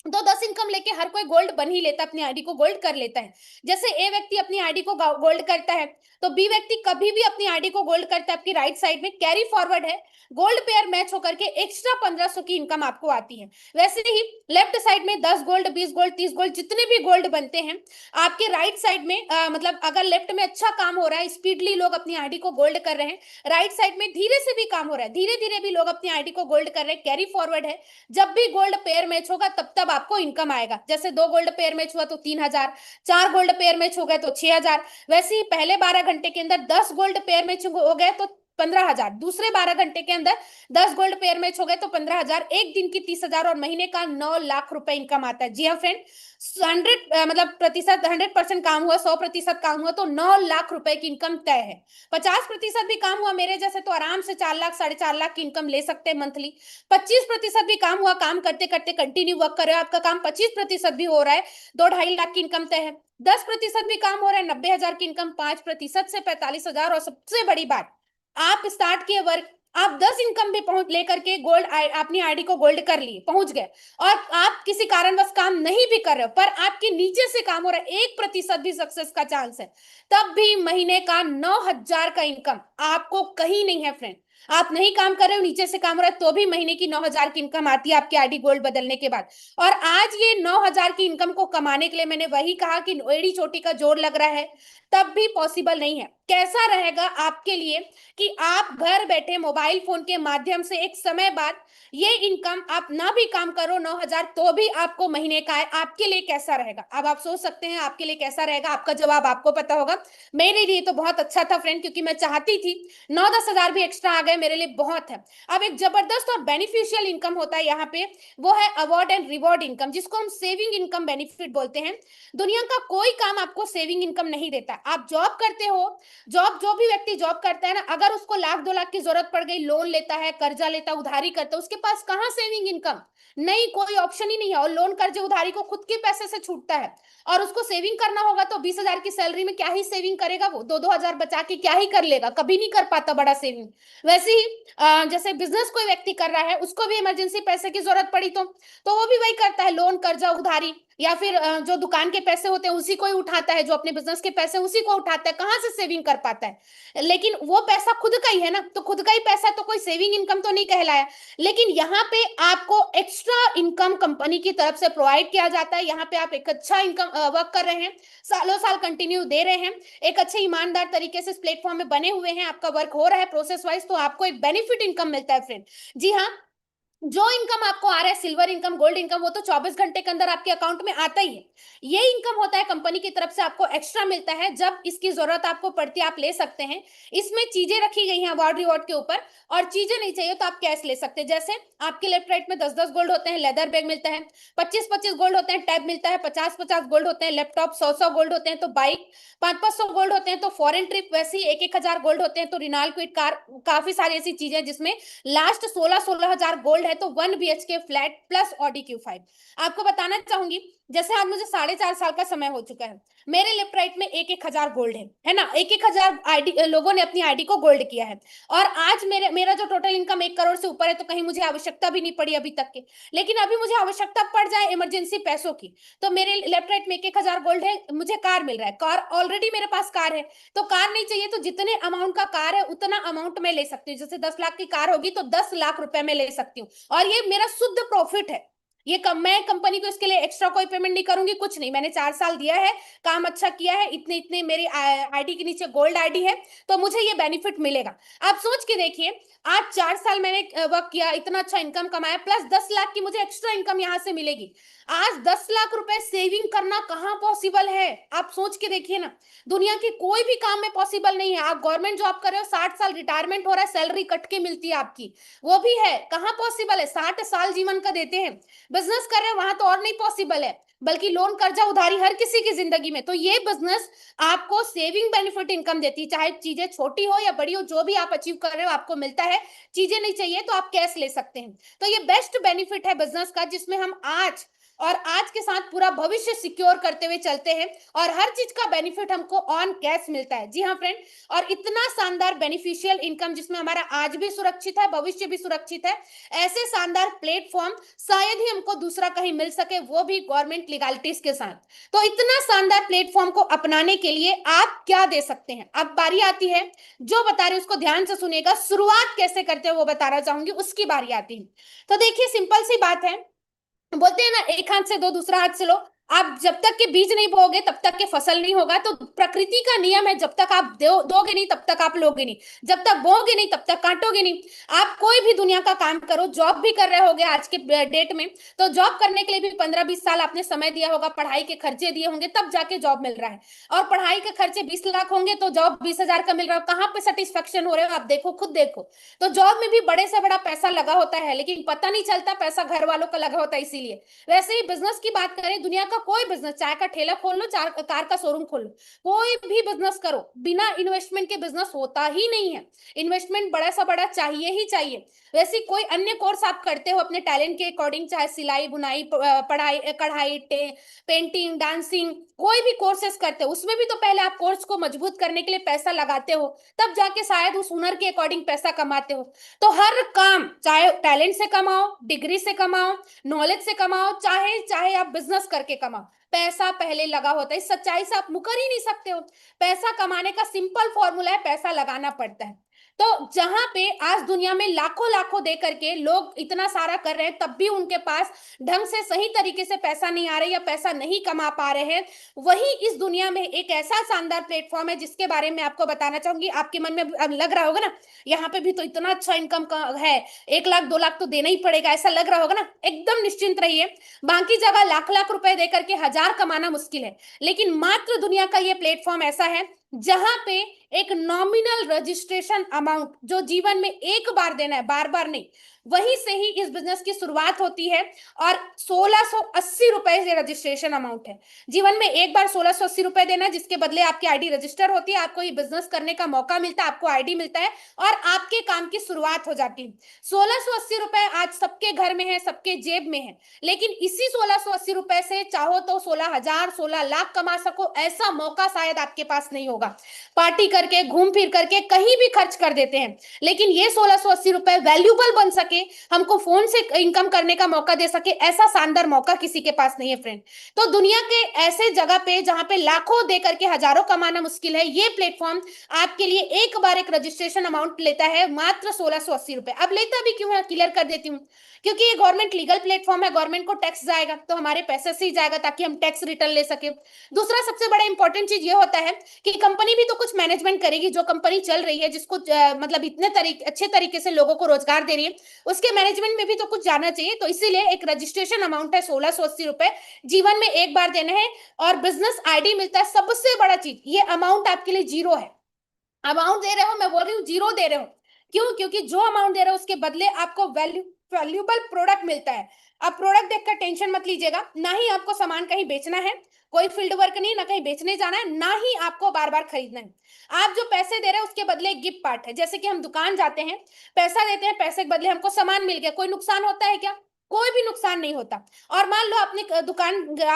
तो 10 इनकम लेके हर कोई गोल्ड बन ही लेता है, अपनी आईडी को गोल्ड कर लेता है। जैसे ए व्यक्ति अपनी आईडी को गोल्ड करता है, तो बी व्यक्ति कभी भी अपनी आईडी को गोल्ड करता है। आपकी राइट साइड में कैरी फॉरवर्ड है, गोल्ड पेयर मैच होकर के एक्स्ट्रा 1500 की इनकम आपको आती है। वैसे ही लेफ्ट साइड में 10 गोल्ड, 20 गोल्ड, 30 गोल्ड, जितने भी गोल्ड बनते हैं, आपके राइट साइड में मतलब अगर लेफ्ट में अच्छा काम हो रहा है, स्पीडली लोग अपनी आईडी को गोल्ड कर रहे हैं, राइट साइड में धीरे से भी काम हो रहा है, धीरे धीरे भी लोग अपनी आईडी को गोल्ड कर रहे हैं, कैरी फॉरवर्ड है, जब भी गोल्ड पेयर मैच होगा तब तब आपको इनकम आएगा। जैसे 2 गोल्ड पेयर मैच हुआ तो 3,000, 4 गोल्ड पेयर मैच हो गए तो 6,000। वैसे ही पहले 12 घंटे के अंदर 10 गोल्ड पेयर मैच हो गए तो 15,000, दूसरे 12 घंटे के अंदर 10 गोल्ड पेयर मैच हो गए तो 15,000, एक दिन की 30,000, और महीने का 9 लाख रुपए इनकम आता है। जी हाँ फ्रेंड, 100 मतलब प्रतिशत, 100% काम हुआ, 100% काम हुआ तो 9 लाख रुपए की इनकम तय है। 50% भी काम हुआ मेरे जैसे तो आराम से 4 लाख, 4.5 लाख की इनकम ले सकते हैं मंथली। 25% भी काम हुआ, काम करते करते कंटिन्यू वर्क कर रहे हो, आपका काम 25% भी हो रहा है, 2-2.5 लाख की इनकम तय है। 10% भी काम हो रहा है, 90,000 की इनकम, 5% से 45,000, और सबसे बड़ी बात, आप स्टार्ट किए वर्क, आप 10 इनकम भी पहुंच लेकर के गोल्ड अपनी आईडी को गोल्ड कर लिए, पहुंच गए, और आप किसी कारणवश काम नहीं भी कर रहे हो, पर आपके नीचे से काम हो रहा है, 1% भी सक्सेस का चांस है, तब भी महीने का 9,000 का इनकम आपको कहीं नहीं है फ्रेंड। आप नहीं काम कर रहे हो, नीचे से काम हो रहा है, तो भी महीने की 9,000 की इनकम आती है आपकी आईडी गोल्ड बदलने के बाद। और आज ये 9,000 की इनकम को कमाने के लिए मैंने वही कहा कि एड़ी चोटी का जोर लग रहा है, तब भी पॉसिबल नहीं है। कैसा रहेगा आपके लिए कि आप घर बैठे मोबाइल फोन के माध्यम से एक समय बाद ये इनकम, आप ना भी काम करो, 9,000 तो भी आपको महीने का है, आपके लिए कैसा रहेगा? अब आप सोच सकते हैं आपके लिए कैसा रहेगा, आपका जवाब आपको पता होगा। मेरे लिए तो बहुत अच्छा था फ्रेंड, क्योंकि मैं चाहती थी 9-10 हजार भी एक्स्ट्रा आ गए मेरे लिए बहुत है। अब एक जबरदस्त और बेनिफिशियल इनकम होता है यहाँ पे, वो है अवार्ड एंड रिवॉर्ड इनकम, जिसको हम सेविंग इनकम बेनिफिट बोलते हैं। दुनिया का कोई काम आपको सेविंग इनकम नहीं देता। आप जॉब करते हो, जॉब, जो भी व्यक्ति जॉब करता है ना, अगर उसको 1,00,000-2 लाख की जरूरत पड़ गई, लोन लेता है, कर्जा लेता है, उधारी करता है, उसके पास कहाँ सेविंग इनकम? नहीं, कोई ऑप्शन ही नहीं है। और लोन, कर्जे, उधारी को खुद के पैसे से छूटता है, और उसको सेविंग करना होगा तो 20,000 की सैलरी में क्या ही सेविंग करेगा वो? 2-2 हजार बचा के क्या ही कर लेगा? कभी नहीं कर पाता बड़ा सेविंग। वैसे ही जैसे बिजनेस कोई व्यक्ति कर रहा है, उसको भी इमरजेंसी पैसे की जरूरत पड़ी तो वो भी वही करता है, लोन, कर्जा, उधारी। या फिर जो दुकान के पैसे होते हैं उसी को ही उठाता है, जो अपने बिजनेस के पैसे उसी को उठाता है, कहाँ से सेविंग कर पाता है? लेकिन वो पैसा खुद का ही है ना, तो खुद का ही पैसा तो कोई सेविंग इनकम तो नहीं कहलाया। लेकिन यहाँ पे आपको एक्स्ट्रा इनकम कंपनी की तरफ से प्रोवाइड किया जाता है। यहाँ पे आप एक अच्छा इनकम वर्क कर रहे हैं, सालों साल कंटिन्यू दे रहे हैं, एक अच्छे ईमानदार तरीके से इस प्लेटफॉर्म में बने हुए हैं, आपका वर्क हो रहा है प्रोसेस वाइज, तो आपको एक बेनिफिट इनकम मिलता है फ्रेंड। जी हाँ, जो इनकम आपको आ रहा है, सिल्वर इनकम, गोल्ड इनकम, वो तो 24 घंटे के अंदर आपके अकाउंट में आता ही है। ये इनकम होता है कंपनी की तरफ से आपको एक्स्ट्रा मिलता है, जब इसकी जरूरत आपको पड़ती है आप ले सकते हैं। इसमें चीजें रखी गई हैं अवार्ड रिवॉर्ड के ऊपर, और चीजें नहीं चाहिए तो आप कैश ले सकते हैं। जैसे आपके लेफ्ट राइट में 10-10 गोल्ड होते हैं, लेदर बैग मिलता है, 25-25 गोल्ड होते हैं, टैब मिलता है, 50-50 गोल्ड होते हैं, लैपटॉप 100-100 गोल्ड होते हैं तो बाइक, 500-500 गोल्ड होते हैं तो फॉरेन ट्रिप, वैसे ही 1-1 हजार गोल्ड होते हैं तो रिनाल क्विट कार, काफी सारी ऐसी चीजें जिसमें लास्ट 16-16 हजार गोल्ड है तो 1 BHK flat plus Audi Q5। आपको बताना चाहूंगी, जैसे आज मुझे 4.5 साल का समय हो चुका है, मेरे लेफ्ट राइट में 1-1 हजार गोल्ड है ना, 1-1 हजार आईडी लोगों ने अपनी आईडी को गोल्ड किया है। और आज मेरा जो टोटल इनकम 1 करोड़ से ऊपर है, तो कहीं मुझे आवश्यकता भी नहीं पड़ी अभी तक के। लेकिन अभी मुझे आवश्यकता पड़ जाए इमरजेंसी पैसों की, तो मेरे लेफ्ट राइट में 1-1 हजार गोल्ड है, मुझे कार मिल रहा है, कार ऑलरेडी मेरे पास कार है, तो कार नहीं चाहिए तो जितने अमाउंट का कार है उतना अमाउंट में ले सकती हूँ। जैसे 10 लाख की कार होगी तो 10 लाख रुपए में ले सकती हूँ, और ये मेरा शुद्ध प्रॉफिट है। मैं कंपनी को इसके लिए एक्स्ट्रा कोई पेमेंट नहीं करूंगी, कुछ नहीं, मैंने 4 साल दिया है, काम अच्छा किया है, इतने इतने मेरी आईडी के नीचे गोल्ड आईडी है, तो मुझे ये बेनिफिट मिलेगा। आप सोच के देखिए, आज 4 साल मैंने वर्क किया, इतना अच्छा इनकम कमाया, प्लस 10 लाख की मुझे एक्स्ट्रा इनकम यहाँ से मिलेगी। आज 10 लाख रुपए सेविंग करना कहाँ पॉसिबल है? आप सोच के देखिए ना, दुनिया के कोई भी काम में पॉसिबल नहीं है। आप गवर्नमेंट जॉब कर रहे हो, 60 साल रिटायरमेंट हो रहा है, सैलरी कट के मिलती है आपकी, वो भी है, कहाँ पॉसिबल है? 60 साल जीवन का देते हैं। बिजनेस कर रहे हैं वहां तो और नहीं पॉसिबल है, बल्कि लोन कर्जा उधारी हर किसी की जिंदगी में। तो ये बिजनेस आपको सेविंग बेनिफिट इनकम देती है, चाहे चीजें छोटी हो या बड़ी हो, जो भी आप अचीव कर रहे हो आपको मिलता है। चीजें नहीं चाहिए तो आप कैश ले सकते हैं। तो ये बेस्ट बेनिफिट है बिजनेस का, जिसमें हम आज के साथ पूरा भविष्य सिक्योर करते हुए चलते हैं, और हर चीज का बेनिफिट हमको ऑन कैश मिलता है। जी हाँ फ्रेंड, और इतना शानदार बेनिफिशियल इनकम जिसमें हमारा आज भी सुरक्षित है, भविष्य भी सुरक्षित है, ऐसे शानदार प्लेटफॉर्म शायद ही हमको दूसरा कहीं मिल सके, वो भी गवर्नमेंट लीगलिटीज के साथ। तो इतना शानदार प्लेटफॉर्म को अपनाने के लिए आप क्या दे सकते हैं? अब बारी आती है, जो बता रहे उसको ध्यान से सुनिएगा, शुरुआत कैसे करते हैं वो बताना चाहूंगी, उसकी बारी आती है। तो देखिए, सिंपल सी बात है, बोलते हैं ना, एक हाथ से दो दूसरा हाथ से लो। आप जब तक के बीज नहीं बोओगे तब तक के फसल नहीं होगा। तो प्रकृति का नियम है, जब तक आप दोगे नहीं तब तक आप लोगे नहीं, जब तक बोओगे नहीं तब तक काटोगे नहीं। आप कोई भी दुनिया का काम करो, जॉब भी कर रहे होगे आज के डेट में, तो जॉब करने के लिए भी 15-20 साल आपने समय दिया होगा, पढ़ाई के खर्चे दिए होंगे, तब जाके जॉब मिल रहा है। और पढ़ाई के खर्चे 20 लाख होंगे तो जॉब 20 हजार का मिल रहा है, कहाँ पे सेटिस्फेक्शन हो रहे हो आप? देखो, खुद देखो। तो जॉब में भी बड़े से बड़ा पैसा लगा होता है, लेकिन पता नहीं चलता पैसा घर वालों का लगा होता है, इसीलिए। वैसे ही बिजनेस की बात करें, दुनिया का कोई बिजनेस, चाय का ठेला खोल लो, कार का शोरूम खोल लो, कोई भी बिजनेस करो, बिना इन्वेस्टमेंट के बिजनेस होता ही नहीं है। इन्वेस्टमेंट बड़ा सा बड़ा चाहिए ही चाहिए। वैसे कोई अन्य कोर्स आप करते हो अपने टैलेंट के अकॉर्डिंग, चाहे सिलाई बुनाई, पढ़ाई, कढ़ाई, पेंटिंग, डांसिंग, कोई भी कोर्सेस करते हो, उसमें भी तो पहले आप कोर्स को मजबूत करने के लिए पैसा लगाते हो, तब जाके शायद उस हुनर के अकॉर्डिंग पैसा कमाते हो। तो हर काम, चाहे टैलेंट से कमाओ, डिग्री से कमाओ, नॉलेज से कमाओ, चाहे चाहे आप बिजनेस करके कमाओ, पैसा पहले लगा होता है। इस सच्चाई से आप मुकर ही नहीं सकते हो। पैसा कमाने का सिंपल फॉर्मूला है, पैसा लगाना पड़ता है। तो जहां पे आज दुनिया में लाखों लाखों दे करके लोग इतना सारा कर रहे हैं, तब भी उनके पास ढंग से सही तरीके से पैसा नहीं आ रहा है या पैसा नहीं कमा पा रहे हैं, वही इस दुनिया में एक ऐसा शानदार प्लेटफॉर्म है जिसके बारे में आपको बताना चाहूंगी। आपके मन में अब लग रहा होगा ना, यहाँ पे भी तो इतना अच्छा इनकम है, 1 लाख 2 लाख तो देना ही पड़ेगा, ऐसा लग रहा होगा ना। एकदम निश्चिंत रहिए, बाकी जगह लाख लाख रुपए दे करके हजार कमाना मुश्किल है, लेकिन मात्र दुनिया का ये प्लेटफॉर्म ऐसा है जहां पे एक नॉमिनल रजिस्ट्रेशन अमाउंट, जो जीवन में एक बार देना है, बार बार नहीं, वहीं से ही इस बिजनेस की शुरुआत होती है। और 1680 रुपए ये रजिस्ट्रेशन अमाउंट है। जीवन में एक बार 1680 रुपए देना है, जिसके बदले आपकी आईडी रजिस्टर होती है, आपको ये बिजनेस करने का मौका मिलता है, आपको आईडी मिलता है और आपके काम की शुरुआत हो जाती है। 1680 रुपए आज सबके घर में है, सबके जेब में है, लेकिन इसी 1680 रुपए से चाहो तो 16 हजार 16 लाख कमा सको, ऐसा मौका शायद आपके पास नहीं होगा। होगा। पार्टी करके घूम फिर करके कहीं भी खर्च कर देते हैं, लेकिन ये 1680 रुपए वैल्यूबल बन सके, हमको फोन से इनकम करने का मौका दे सके, ऐसा शानदार मौका किसी के पास नहीं है फ्रेंड। तो दुनिया के ऐसे जगह पे जहां पे लाखों दे करके हजारों कमाना मुश्किल है, ये प्लेटफॉर्म आपके लिए एक बार एक रजिस्ट्रेशन अमाउंट लेता है मात्र 1680 रुपए। अब लेता भी क्यों है, क्लियर कर देती हूँ। क्योंकि ये गवर्नमेंट लीगल प्लेटफॉर्म है, गवर्नमेंट को टैक्स जाएगा तो हमारे पैसे से ही जाएगा, ताकि हम टैक्स रिटर्न ले सके। दूसरा सबसे बड़ा इंपॉर्टेंट चीज ये होता है कि कंपनी भी तो कुछ मैनेजमेंट करेगी। जो कंपनी चल रही है, जिसको मतलब इतने अच्छे तरीके से लोगों को रोजगार दे रही है, उसके मैनेजमेंट में भी तो कुछ जाना चाहिए। तो इसीलिए एक रजिस्ट्रेशन अमाउंट है 1680 रुपए, जीवन में एक बार देना है, और बिजनेस आईडी मिलता है। सबसे बड़ा चीज, ये अमाउंट आपके लिए जीरो है। अमाउंट दे रहे हो, मैं बोल रही हूँ जीरो दे रहे हो। क्यों? क्योंकि जो अमाउंट दे रहे हो उसके बदले आपको वैल्यूबल प्रोडक्ट मिलता है। अब प्रोडक्ट देखकर टेंशन मत लीजिएगा, ना ही आपको सामान कहीं बेचना है, कोई फील्ड वर्क नहीं, ना कहीं बेचने जाना है, ना ही आपको बार बार खरीदना है। आप जो पैसे दे रहे हैं उसके बदले एक गिफ्ट पार्ट है। जैसे कि हम दुकान जाते हैं, पैसा देते हैं, पैसे के बदले हमको सामान मिल गया, कोई नुकसान होता है क्या? कोई भी नुकसान नहीं होता। और मान लो आप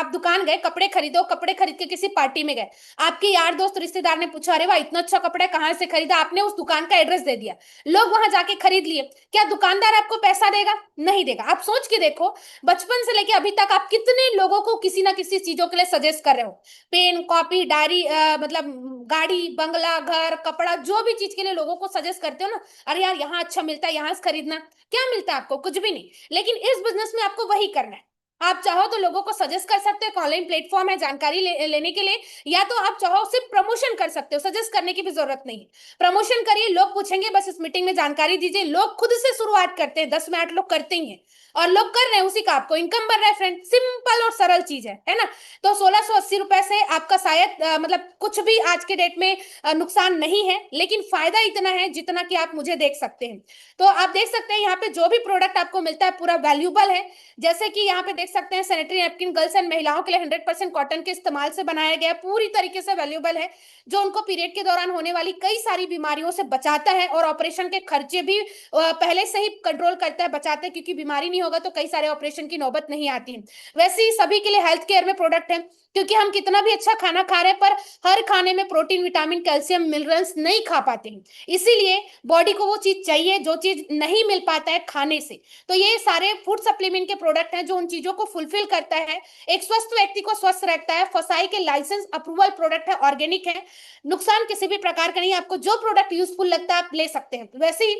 दुकान गए, कपड़े खरीदो, कपड़े खरीद के किसी पार्टी में गए, आपके यार दोस्त रिश्तेदार ने पूछा, अरे वाह इतना अच्छा कपड़ा कहाँ से खरीदा, आपने उस दुकान का एड्रेस दे दिया, लोग वहां जाके खरीद लिए, क्या दुकानदार आपको पैसा देगा? नहीं देगा। आप सोच के देखो, बचपन से लेके अभी तक आप कितने लोगों को किसी ना किसी चीजों के लिए सजेस्ट कर रहे हो, पेन, कॉपी, डायरी, मतलब गाड़ी, बंगला, घर, कपड़ा, जो भी चीज के लिए लोगों को सजेस्ट करते हो ना, अरे यार यहाँ अच्छा मिलता है, यहाँ से खरीदना। क्या मिलता है आपको? कुछ भी नहीं। लेकिन इस बिजनेस में आपको वही करना है। आप चाहो तो लोगों को सजेस्ट कर सकते हो, ऑनलाइन प्लेटफॉर्म है जानकारी लेने के लिए, या तो आप चाहो सिर्फ प्रमोशन कर सकते हो, सजेस्ट करने की भी जरूरत नहीं है। प्रमोशन करिए, लोग पूछेंगे बस इस मीटिंग में जानकारी दीजिए, लोग खुद से शुरुआत करते हैं, 10 में 8 लोग करते ही हैं, और लोग कर रहे हैं, उसी का आपको इनकम बढ़ रहा है फ्रेंड। सिंपल और सरल चीज है ना? तो 1680 रुपए से आपका शायद मतलब कुछ भी आज के डेट में नुकसान नहीं है, लेकिन फायदा इतना है जितना कि आप मुझे देख सकते हैं। तो आप देख सकते हैं यहाँ पे जो भी प्रोडक्ट आपको मिलता है पूरा वैल्यूबल है। जैसे कि यहाँ पे देख सकते हैं, सैनिटरी नैपकिन गर्ल्स एंड महिलाओं के लिए 100% कॉटन के इस्तेमाल से बनाया गया, पूरी तरीके से वैल्यूबल है, जो उनको पीरियड के दौरान होने वाली कई सारी बीमारियों से बचाता है, और ऑपरेशन के खर्चे भी पहले से ही कंट्रोल करता है, बचाता है, क्योंकि बीमारी नहीं होगा तो कई सारे ऑपरेशन की नौबत नहीं आती है। वैसे ही सभी के लिए हेल्थ केयर में प्रोडक्ट है, क्योंकि हम कितना भी अच्छा खाना खा रहे हैं, पर हर खाने में प्रोटीन, विटामिन, कैल्शियम, मिनरल्स नहीं खा पाते हैं, इसीलिए बॉडी को वो चीज चाहिए जो चीज नहीं मिल पाता है खाने से। तो ये सारे फूड सप्लीमेंट के प्रोडक्ट हैं जो उन चीजों को फुलफिल करता है। एक स्वस्थ व्यक्ति को स्वस्थ रखता है, फसाई के लाइसेंस अप्रूवल प्रोडक्ट है, ऑर्गेनिक है, नुकसान किसी भी प्रकार का नहीं। आपको जो प्रोडक्ट यूजफुल लगता है आप ले सकते हैं। वैसे ही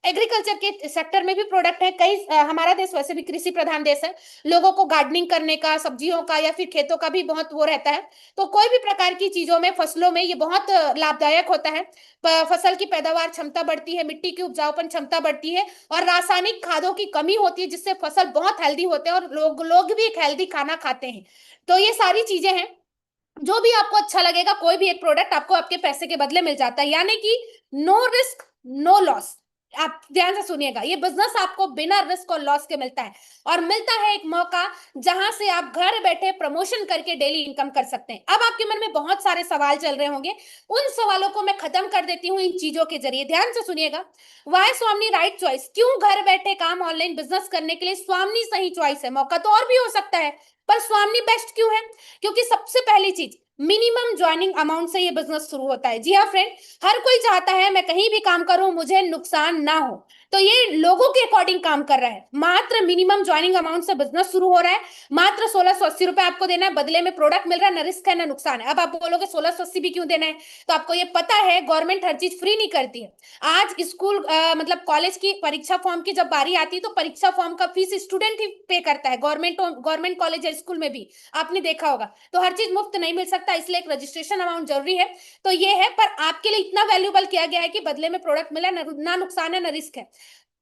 एग्रीकल्चर के सेक्टर में भी प्रोडक्ट है कई। हमारा देश वैसे भी कृषि प्रधान देश है, लोगों को गार्डनिंग करने का, सब्जियों का या फिर खेतों का भी बहुत वो रहता है। तो कोई भी प्रकार की चीजों में, फसलों में ये बहुत लाभदायक होता है। फसल की पैदावार क्षमता बढ़ती है, मिट्टी की उपजाऊपन क्षमता बढ़ती है, और रासायनिक खादों की कमी होती है, जिससे फसल बहुत हेल्दी होते हैं, और लोग भी एक हेल्दी खाना खाते हैं। तो ये सारी चीजें हैं, जो भी आपको अच्छा लगेगा, कोई भी एक प्रोडक्ट आपको आपके पैसे के बदले मिल जाता है, यानी कि नो रिस्क नो लॉस। आप ध्यान से सुनिएगा, ये बिजनेस आपको बिना रिस्क और लॉस के मिलता है, और मिलता है एक मौका जहां से आप घर बैठे प्रमोशन करके डेली इनकम कर सकते हैं। अब आपके मन में बहुत सारे सवाल चल रहे होंगे, उन सवालों को मैं खत्म कर देती हूँ इन चीजों के जरिए। ध्यान से सुनिएगा, वाई स्वामनी राइट चॉइस? क्यों घर बैठे काम ऑनलाइन बिजनेस करने के लिए स्वामनी सही चॉइस है? मौका तो और भी हो सकता है, पर स्वामनी बेस्ट क्यों है? क्योंकि सबसे पहली चीज, मिनिमम ज्वाइनिंग अमाउंट से ये बिजनेस शुरू होता है। जी हाँ फ्रेंड, हर कोई चाहता है मैं कहीं भी काम करूं मुझे नुकसान ना हो, तो ये लोगों के अकॉर्डिंग काम कर रहा है। मात्र मिनिमम ज्वाइनिंग अमाउंट से बिजनेस शुरू हो रहा है, मात्र 1680 रुपए आपको देना है, बदले में प्रोडक्ट मिल रहा है, ना रिस्क है ना नुकसान है। अब आप बोलोगे 1680 भी क्यों देना है, तो आपको ये पता है गवर्नमेंट हर चीज फ्री नहीं करती है। आज स्कूल मतलब कॉलेज की परीक्षा फॉर्म की जब बारी आती है, तो परीक्षा फॉर्म का फीस स्टूडेंट ही पे करता है, गवर्नमेंट कॉलेज या स्कूल में भी आपने देखा होगा। तो हर चीज मुफ्त नहीं मिल सकता, इसलिए एक रजिस्ट्रेशन अमाउंट जरूरी है। तो ये है, पर आपके लिए इतना वैल्यूबल किया गया है कि बदले में प्रोडक्ट मिला, ना नुकसान है ना रिस्क है।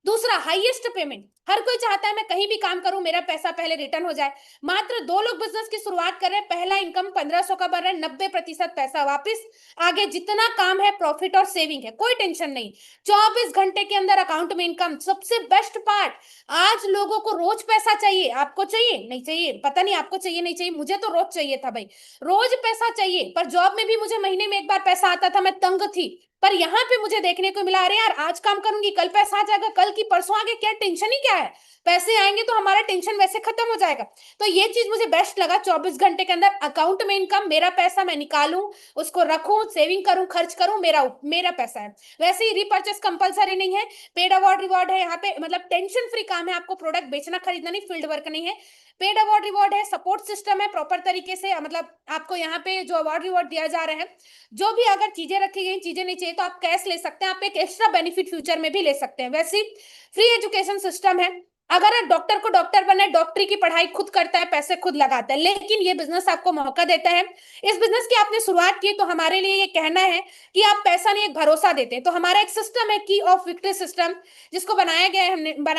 दूसरा, हाईएस्ट पेमेंट। हर कोई चाहता है मैं कहीं भी काम करूं मेरा पैसा पहले रिटर्न हो जाए। मात्र 2 लोग बिजनेस की शुरुआत कर रहे हैं, पहला इनकम 1500 का बन रहा है, 90% पैसा वापस। आगे जितना काम है प्रॉफिट और सेविंग है, कोई टेंशन नहीं। 24 घंटे के अंदर अकाउंट में इनकम। सबसे बेस्ट पार्ट, आज लोगों को रोज पैसा चाहिए, आपको चाहिए नहीं चाहिए पता नहीं, आपको चाहिए नहीं चाहिए, मुझे तो रोज चाहिए था भाई, रोज पैसा चाहिए। पर जॉब में भी मुझे महीने में एक बार पैसा आता था, मैं तंग थी, पर यहाँ पे मुझे देखने को मिला, अरे यार आज काम करूंगी कल पैसा आ जाएगा, कल की परसों आगे, क्या टेंशन ही क्या है, पैसे आएंगे तो हमारा टेंशन वैसे खत्म हो जाएगा। तो ये चीज मुझे बेस्ट लगा, 24 घंटे के अंदर अकाउंट में इनकम, मेरा पैसा मैं निकालूं, उसको रखूं, सेविंग करूं, खर्च करूं, मेरा मेरा पैसा है। वैसे ही रिपर्चेस कंपलसरी नहीं है, पेड अवार्ड रिवॉर्ड है यहाँ पे, मतलब टेंशन फ्री काम है, आपको प्रोडक्ट बेचना खरीदना नहीं, फील्ड वर्क नहीं है। पेड अवार्ड रिवॉर्ड है, सपोर्ट सिस्टम है प्रॉपर तरीके से, मतलब आपको यहाँ पे जो अवार्ड रिवॉर्ड दिया जा रहा है, जो भी अगर चीजें रखी गई, चीजें नहीं चाहिए तो आप कैश ले सकते हैं, आप एक एक्स्ट्रा बेनिफिट फ्यूचर में भी ले सकते हैं। वैसे फ्री एजुकेशन सिस्टम है, अगर आप डॉक्टर को डॉक्टर बनना है, डॉक्टरी की पढ़ाई खुद करता है, पैसे खुद लगाता है, लेकिन ये बिजनेस आपको मौका देता है। इस बिजनेस की आपने शुरुआत की तो हमारे लिए ये कहना है कि आप पैसा नहीं, एक भरोसा देते हैं। तो हमारा एक सिस्टम है की ऑफ विक्ट्री सिस्टम, जिसको बनाया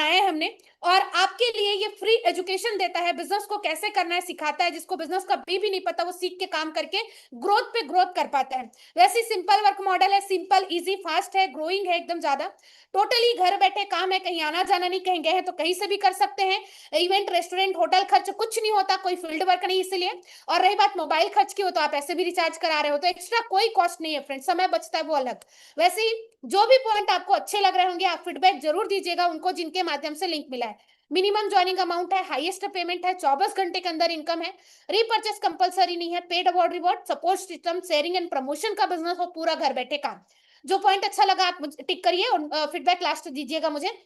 है हमने, और आपके लिए ये फ्री एजुकेशन देता है, बिजनेस को कैसे करना है सिखाता है, जिसको बिजनेस का भी नहीं पता वो सीख के काम करके ग्रोथ पे ग्रोथ कर पाता है। वैसे सिंपल वर्क मॉडल है, सिंपल इजी फास्ट है, ग्रोइंग है एकदम ज्यादा, टोटली घर बैठे काम है, कहीं आना जाना नहीं, कहीं गए हैं तो कहीं से भी कर सकते हैं। इवेंट रेस्टोरेंट होटल खर्च कुछ नहीं होता, कोई फील्ड वर्क नहीं इसलिए। और रही बात मोबाइल खर्च की, हो तो आप ऐसे भी रिचार्ज करा रहे हो तो एक्स्ट्रा कोई कॉस्ट नहीं है फ्रेंड, समय बचता है वो अलग। वैसे ही जो भी पॉइंट आपको अच्छे लग रहे होंगे आप फीडबैक जरूर दीजिएगा उनको जिनके माध्यम से लिंक मिला है। मिनिमम ज्वाइनिंग अमाउंट है, हाईएस्ट पेमेंट है, 24 घंटे के अंदर इनकम है, रीपर्चेस कंपलसरी नहीं है, paid award reward, support system, sharing and promotion का बिजनेस हो, पूरा घर बैठे काम। जो पॉइंट अच्छा लगा आप टिक करिए और फीडबैक लास्ट दीजिएगा मुझे।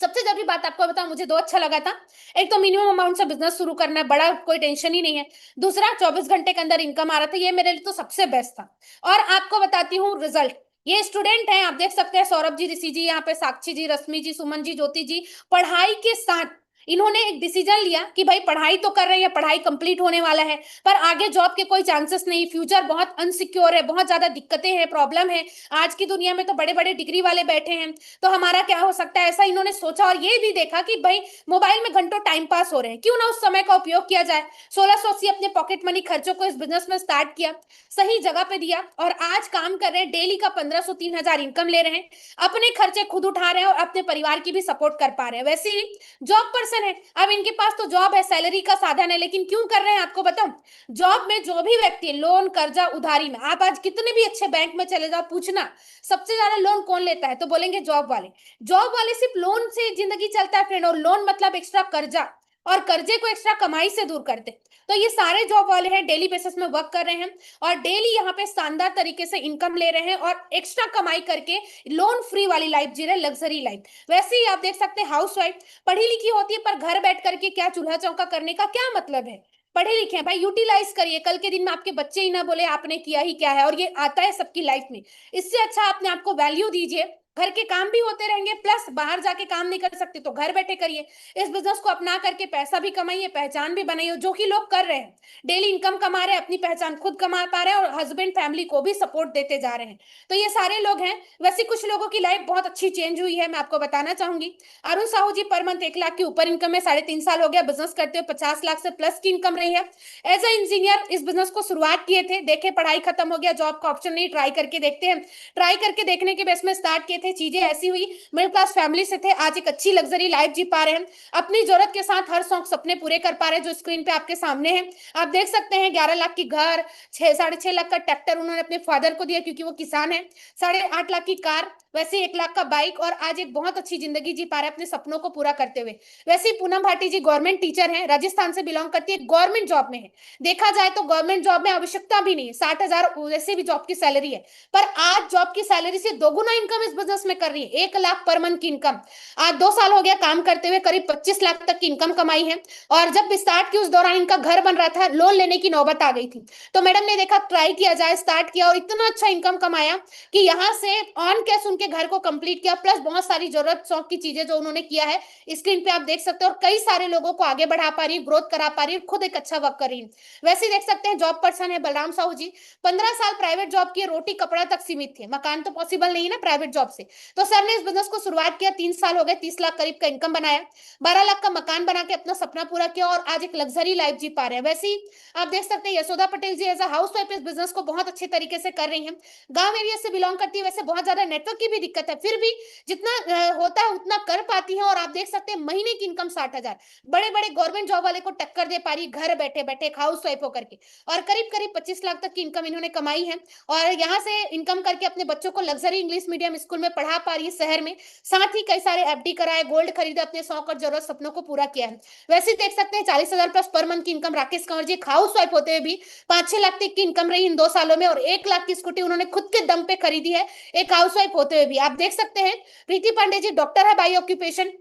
सबसे जरूरी बात आपको बताऊं, मुझे दो अच्छा लगा था, एक तो मिनिमम अमाउंट से बिजनेस शुरू करना है, बड़ा कोई टेंशन ही नहीं है, दूसरा 24 घंटे के अंदर इनकम आ रहा था, ये मेरे लिए तो सबसे बेस्ट था। और आपको बताती हूँ रिजल्ट, ये स्टूडेंट हैं, आप देख सकते हैं सौरभ जी, ऋषि जी, यहाँ पे साक्षी जी, रश्मि जी, सुमन जी, ज्योति जी, पढ़ाई के साथ इन्होंने एक डिसीजन लिया कि भाई पढ़ाई तो कर रहे हैं, पढ़ाई कंप्लीट होने वाला है, पर आगे जॉब के कोई चांसेस नहीं, फ्यूचर बहुत अनसिक्योर है, बहुत ज्यादा दिक्कतें हैं, प्रॉब्लम है, आज की दुनिया में तो बड़े बड़े डिग्री वाले बैठे हैं, तो हमारा क्या हो सकता है, ऐसा इन्होंने सोचा। और ये भी देखा कि भाई मोबाइल में घंटों टाइम पास हो रहे हैं, क्यों ना उस समय का उपयोग किया जाए, 1680 अपने पॉकेट मनी खर्चों को इस बिजनेस में स्टार्ट किया, सही जगह पे दिया, और आज काम कर रहे हैं, डेली का 1500 3000 इनकम ले रहे हैं, अपने खर्चे खुद उठा रहे हैं और अपने परिवार की भी सपोर्ट कर पा रहे हैं। वैसे ही जॉब पर्सन है, अब इनके पास तो जॉब है, सैलरी का साधन है, लेकिन क्यों कर रहे हैं आपको बताऊं, जॉब में जो भी व्यक्ति लोन कर्जा उधारी में, आप आज कितने भी अच्छे बैंक में चले जाओ, पूछना सबसे ज्यादा लोन कौन लेता है तो बोलेंगे जॉब वाले। जॉब वाले सिर्फ लोन से जिंदगी चलता है फ्रेंड, और लोन मतलब एक्स्ट्रा कर्जा, और कर्जे को एक्स्ट्रा कमाई से दूर करते। तो ये सारे जॉब वाले हैं, डेली बेसिस में वर्क कर रहे हैं और डेली यहाँ पे शानदार तरीके से इनकम ले रहे हैं और एक्स्ट्रा कमाई करके लोन फ्री वाली लाइफ जी रहे, लग्जरी लाइफ। वैसे ही आप देख सकते हैं हाउस वाइफ पढ़ी लिखी होती है, पर घर बैठ करके क्या चूल्हा चौका करने का क्या मतलब है, पढ़े लिखे हैं भाई, यूटिलाइज करिए, कल के दिन में आपके बच्चे ही ना बोले आपने किया ही क्या है, और ये आता है सबकी लाइफ में। इससे अच्छा अपने आपको वैल्यू दीजिए, घर के काम भी होते रहेंगे, प्लस बाहर जाके काम नहीं कर सकते तो घर बैठे करिए, इस बिजनेस को अपना करके पैसा भी कमाइए, पहचान भी बनाइए, जो कि लोग कर रहे हैं, डेली इनकम कमा रहे हैं, अपनी पहचान खुद कमा पा रहे हैं, और हस्बैंड फैमिली को भी सपोर्ट देते जा रहे हैं। तो ये सारे लोग हैं। वैसे कुछ लोगों की लाइफ बहुत अच्छी चेंज हुई है, मैं आपको बताना चाहूंगी। अरुण साहू जी पर मंथ 1 लाख के ऊपर इनकम है, 3.5 साल हो गया बिजनेस करते हुए, 50 लाख से प्लस की इनकम रही है। एज ए इंजीनियर इस बिजनेस को शुरुआत किए थे, देखे पढ़ाई खत्म हो गया, जॉब का ऑप्शन नहीं, ट्राई करके देखते हैं, ट्राई करके देखने के बेस में स्टार्ट किए थे, चीजें ऐसी हुई, मिडिल क्लास फैमिली से थे, आज एक अच्छी लग्जरी लाइफ जी पा रहे हैं, अपनी जरूरत के साथ हर शौक सपने पूरे कर पा रहे हैं, जो स्क्रीन पे आपके सामने है। आप देख सकते हैं 11 लाख की घर, 6.5 लाख का ट्रैक्टर उन्होंने अपने फादर को दिया क्योंकि वो किसान है, 8.5 लाख की कार, वैसे 1 लाख का बाइक, और आज एक बहुत अच्छी जिंदगी जी पा रहे हैं अपने सपनों को पूरा करते हुए। वैसे ही पूनम भाटी जी गवर्नमेंट टीचर हैं, राजस्थान से बिलोंग करती है, गवर्नमेंट जॉब में है। देखा जाए तो गवर्नमेंट जॉब में आवश्यकता भी नहीं है, 60,000 वैसे भी जॉब की सैलरी है, पर आज जॉब की सैलरी से दोगुना इनकम इस बिजनेस में कर रही है, 1 लाख पर मंथ की इनकम। आज 2 साल हो गया काम करते हुए, करीब 25 लाख तक की इनकम कमाई है। और जब स्टार्ट की उस दौरान इनका घर बन रहा था, लोन लेने की नौबत आ गई थी, तो मैडम ने देखा ट्राई किया जाए, स्टार्ट किया और इतना अच्छा इनकम कमाया कि यहाँ से ऑन कैश उनके घर को कंप्लीट किया, प्लस बहुत सारी जरूरत शौक की चीजें जो उन्होंने किया है, स्क्रीन पे आप देख सकते हो, और कई सारे लोगों को आगे बढ़ा पा रही है, ग्रोथ करा पा रही है, खुद एक अच्छा वर्क कर रही है। वैसे देख सकते हैं जॉब पर्सन है बलराम साहू जी, 15 साल प्राइवेट जॉब किए, रोटी कपड़ा तक सीमित थे, मकान तो पॉसिबल नहीं है ना प्राइवेट जॉब से, से। तो सर ने इस बिजनेस को शुरुआत किया, 3 साल हो गए, 30 लाख करीब का इनकम बनाया, 12 लाख का मकान बना के अपना सपना पूरा किया और आज एक लग्जरी लाइफ जी पा रहे हैं। वैसे ही आप देख सकते हैं यशोदा पटेल जी एज अ हाउस वाइफ इस बिजनेस को बहुत अच्छे तरीके से कर रही हैं। गांव एरिया से बिलोंग करती है, वैसे बहुत ज्यादा नेटवर्क की भी दिक्कत है, फिर भी जितना होता है उतना कर पाती है। और आप देख सकते हैं महीने की इनकम 60,000, बड़े बड़े गवर्नमेंट जॉब वाले को टक्कर दे पा रही घर बैठे बैठे हाउस वाइफ होकर के। और करीब करीब 25 लाख तक की इनकम इन्होंने कमाई है और यहाँ से इनकम करके अपने बच्चों को लग्जरी इंग्लिश मीडियम स्कूल में पढ़ा पा रही है शहर में। साथ ही कई सारे एफडी कराए, गोल्ड खरीदे, अपने शौक और जरूरत सपनों को पूरा किया है। वैसे ही देख सकते हैं 40,000 प्लस पर मंथ की इनकम राकेश कंवर जी हाउस वाइफ होते हुए भी 5-6 लाख तक की इनकम रही इन 2 सालों में और 1 लाख की स्कूटी उन्होंने खुद के दम पे खरीदी है एक हाउस वाइफ होते हुए भी। आप देख सकते हैं प्रीति पांडे जी डॉक्टर है बाई ऑक्यूपेशन,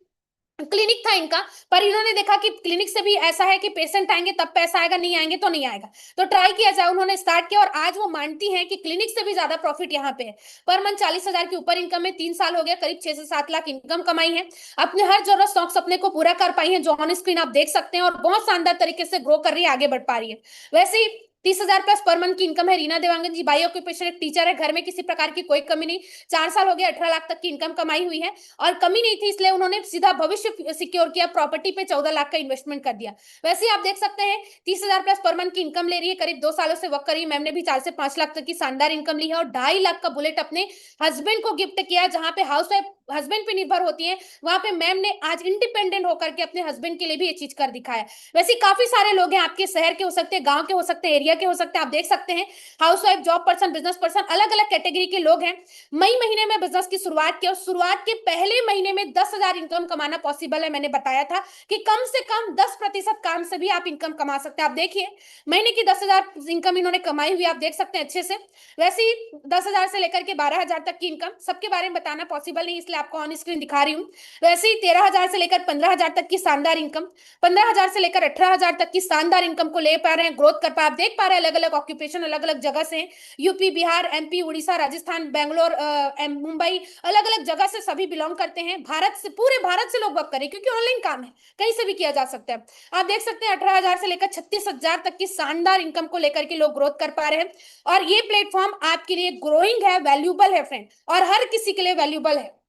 क्लिनिक था इनका, पर इन्होंने देखा कि क्लिनिक से भी ऐसा है कि पेशेंट आएंगे तब पैसा आएगा, नहीं आएंगे तो नहीं आएगा, तो ट्राई किया जाए, उन्होंने स्टार्ट किया और आज वो मानती हैं कि क्लिनिक से भी ज्यादा प्रॉफिट यहाँ पे है। पर मंथ 40,000 के ऊपर इनकम में 3 साल हो गया, करीब 6 से 7 लाख इनकम कमाई है, अपने हर जरूरत शौक सपने को पूरा कर पाई है जो ऑन स्क्रीन आप देख सकते हैं और बहुत शानदार तरीके से ग्रो कर रही है, आगे बढ़ पा रही है। वैसे ही 30,000 प्लस पर मंथ की इनकम है रीना देवांगन जी, बाई ऑक्यूपेशन एक टीचर है, घर में किसी प्रकार की कोई कमी नहीं, 4 साल हो गया, 18 लाख तक की इनकम कमाई हुई है और कमी नहीं थी इसलिए उन्होंने सीधा भविष्य सिक्योर किया, प्रॉपर्टी पे 14 लाख का इन्वेस्टमेंट कर दिया। वैसे ही आप देख सकते हैं 30,000 प्लस पर मंथ की इनकम ले रही है, करीब 2 सालों से वर्क कर रही है। मैम ने भी 4 से 5 लाख तक की शानदार इनकम ली है और 2.5 लाख का बुलेट अपने हस्बैंड को गिफ्ट किया, जहां पे हाउस वाइफ हस्बैंड पे निर्भर होती है, वहां पे मैम ने आज इंडिपेंडेंट होकर के अपने हस्बैंड के लिए भी ये चीज कर दिखाया। वैसे काफी सारे लोग हैं, आपके शहर के हो सकते हैं, गांव के हो सकते हैं, एरिया के हो सकते हैं, आप देख सकते हैं house wife, job person, business person, अलग अलग कैटेगरी के लोग हैं। मई महीने में बिजनेस की शुरुआत की और शुरुआत के पहले महीने में 10,000 इनकम कमाना पॉसिबल है। मैंने बताया था कि कम से कम 10% काम से भी आप इनकम कमा सकते हैं। आप देखिए महीने की 10,000 इनकम इन्होंने कमाई हुई, आप देख सकते हैं अच्छे से। वैसे ही 10,000 से लेकर के 12,000 तक की इनकम, सबके बारे में बताना पॉसिबल नहीं इसलिए आपको ऑन स्क्रीन दिखा रही हूँ। वैसे ही 13,000 से लेकर 15,000 तक की शानदार इनकम, 15,000 से लेकर 18,000 तक की शानदार इनकम को ले पा रहे हैं, ग्रोथ कर पा, आप देख पा रहे हैं अलग अलग ऑक्यूपेशन अलग अलग जगह से, यूपी, बिहार, एमपी, उड़ीसा, राजस्थान, बैंगलोर, मुंबई, अलग अलग जगह से सभी बिलोंग करते हैं। भारत से, पूरे भारत से लोग वर्क करें क्योंकि ऑनलाइन काम है, कहीं से भी किया जा सकता है। आप देख सकते हैं 18,000 से लेकर 36,000 तक की शानदार इनकम को लेकर के लोग ग्रोथ कर पा रहे हैं और ये प्लेटफॉर्म आपके लिए ग्रोइंग है, वैल्यूबल है फ्रेंड, और हर किसी के लिए वैल्यूबल है।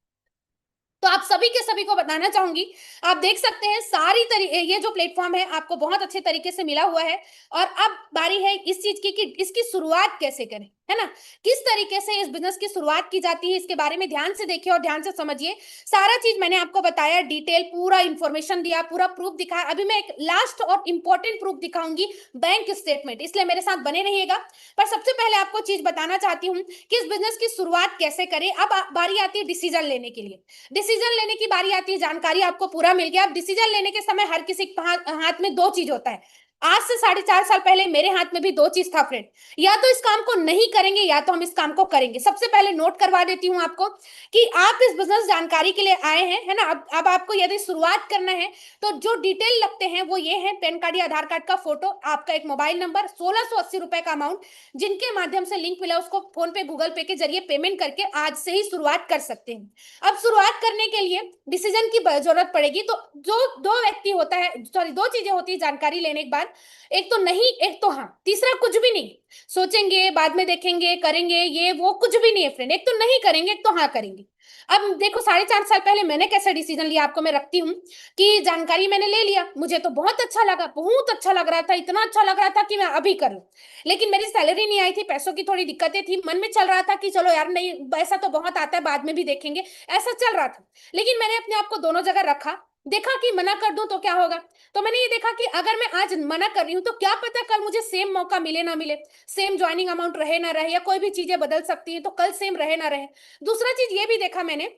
तो आप सभी के सभी को बताना चाहूंगी, आप देख सकते हैं सारी ये जो प्लेटफॉर्म है आपको बहुत अच्छे तरीके से मिला हुआ है और अब बारी है इस चीज की कि इसकी शुरुआत कैसे करें, है ना, किस तरीके से इस बिजनेस की शुरुआत की जाती है, इसके बारे में ध्यान से देखिए और ध्यान से समझिए। सारा चीज मैंने आपको बताया, डिटेल पूरा इंफॉर्मेशन दिया, पूरा प्रूफ दिखाया। अभी मैं एक लास्ट और इंपॉर्टेंट प्रूफ दिखाऊंगी, बैंक स्टेटमेंट, इसलिए मेरे साथ बने रहिएगा। पर सबसे पहले आपको चीज बताना चाहती हूँ कि इस बिजनेस की शुरुआत कैसे करें। अब बारी आती है डिसीजन लेने के लिए, डिसीजन लेने की बारी आती है, जानकारी आपको पूरा मिल गया। अब डिसीजन लेने के समय हर किसी के हाथ में दो चीज होता है। आज से 4.5 साल पहले मेरे हाथ में भी दो चीज था फ्रेंड, या तो इस काम को नहीं करेंगे या तो हम इस काम को करेंगे। सबसे पहले नोट करवा देती हूं आपको कि आप इस बिजनेस जानकारी के लिए आए हैं, है ना। अब आपको यदि शुरुआत करना है तो जो डिटेल लगते हैं वो ये है, पैन कार्ड या आधार कार्ड का फोटो, आपका एक मोबाइल नंबर, 1680 रुपए का अमाउंट, जिनके माध्यम से लिंक मिला उसको फोन पे, गूगल पे के जरिए पेमेंट करके आज से ही शुरुआत कर सकते हैं। अब शुरुआत करने के लिए डिसीजन की जरूरत पड़ेगी, तो जो दो व्यक्ति होता है, सॉरी, दो चीजें होती है जानकारी लेने के बाद, एक तो नहीं, एक तो हाँ, तीसरा कुछ भी नहीं। सोचेंगे, बाद में देखेंगे, करेंगे, ये वो कुछ भी नहीं है फ्रेंड। एक तो नहीं करेंगे, एक तो हाँ करेंगे। अब देखो 4.5 साल पहले मैंने कैसा डिसीजन लिया आपको मैं रखती हूँ कि जानकारी मैंने ले लिया, मुझे तो बहुत अच्छा लगा, बहुत अच्छा लग रहा था, इतना अच्छा लग रहा था कि मैं अभी करूँ। लेकिन मेरी सैलरी नहीं आई थी, पैसों की थोड़ी दिक्कतें थी, मन में चल रहा था कि चलो यार नहीं, पैसा तो बहुत आता है, बाद में भी देखेंगे, ऐसा चल रहा था। लेकिन मैंने अपने आप को दोनों जगह रखा, देखा कि मना कर दूं तो क्या होगा। तो मैंने ये देखा कि अगर मैं आज मना कर रही हूं तो क्या पता कल मुझे सेम मौका मिले ना मिले, सेम ज्वाइनिंग अमाउंट रहे ना रहे, या कोई भी चीजें बदल सकती है, तो कल सेम रहे ना रहे। दूसरा चीज ये भी देखा मैंने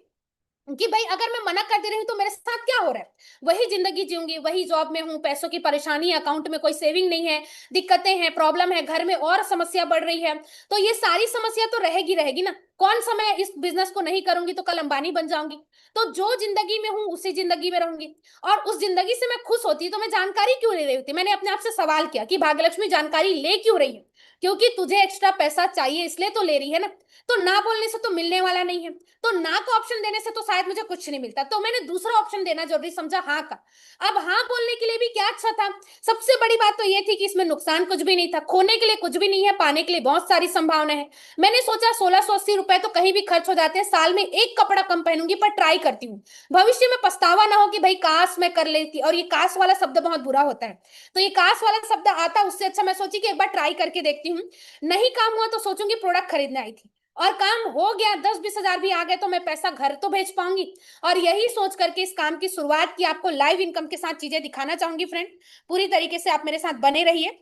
कि भाई अगर मैं मना कर दे रही हूँ तो मेरे साथ क्या हो रहा है, वही जिंदगी जीऊंगी, वही जॉब में हूँ, पैसों की परेशानी, अकाउंट में कोई सेविंग नहीं है, दिक्कतें हैं, प्रॉब्लम है, घर में और समस्या बढ़ रही है, तो ये सारी समस्या तो रहेगी रहेगी ना। कौन सा मैं इस बिजनेस को नहीं करूंगी तो कल अंबानी बन जाऊंगी। तो जो जिंदगी में हूँ उसी जिंदगी में रहूंगी, और उस जिंदगी से मैं खुश होती तो मैं जानकारी क्यों ले रही होती। मैंने अपने आप से सवाल किया कि भाग्यलक्ष्मी जानकारी ले क्यों रही है, क्योंकि तुझे एक्स्ट्रा पैसा चाहिए इसलिए तो ले रही है ना। तो ना बोलने से तो मिलने वाला नहीं है, तो ना का ऑप्शन देने से तो शायद मुझे कुछ नहीं मिलता, तो मैंने दूसरा ऑप्शन देना जरूरी समझा, हाँ का। अब हाँ बोलने के लिए भी क्या अच्छा था, सबसे बड़ी बात तो ये थी कि इसमें नुकसान कुछ भी नहीं था, खोने के लिए कुछ भी नहीं है, पाने के लिए बहुत सारी संभावना है। मैंने सोचा 1680 रुपए तो कहीं भी खर्च हो जाते हैं, साल में एक कपड़ा कम पहनूंगी पर ट्राई करती हूँ। भविष्य में पछतावा ना हो कि भाई काश मैं कर लेती। और ये काश वाला शब्द बहुत बुरा होता है, तो ये काश वाला शब्द आता, उससे अच्छा मैं सोची कि एक बार ट्राई करके देखती हूँ। नहीं काम हुआ तो सोचूंगी प्रोडक्ट खरीदने आई थी, और काम हो गया, 10-20 हजार भी आ गए तो मैं पैसा घर तो भेज पाऊंगी। और यही सोच करके इस काम की शुरुआत की। आपको लाइव इनकम के साथ चीजें दिखाना चाहूंगी फ्रेंड, पूरी तरीके से आप मेरे साथ बने रहिए।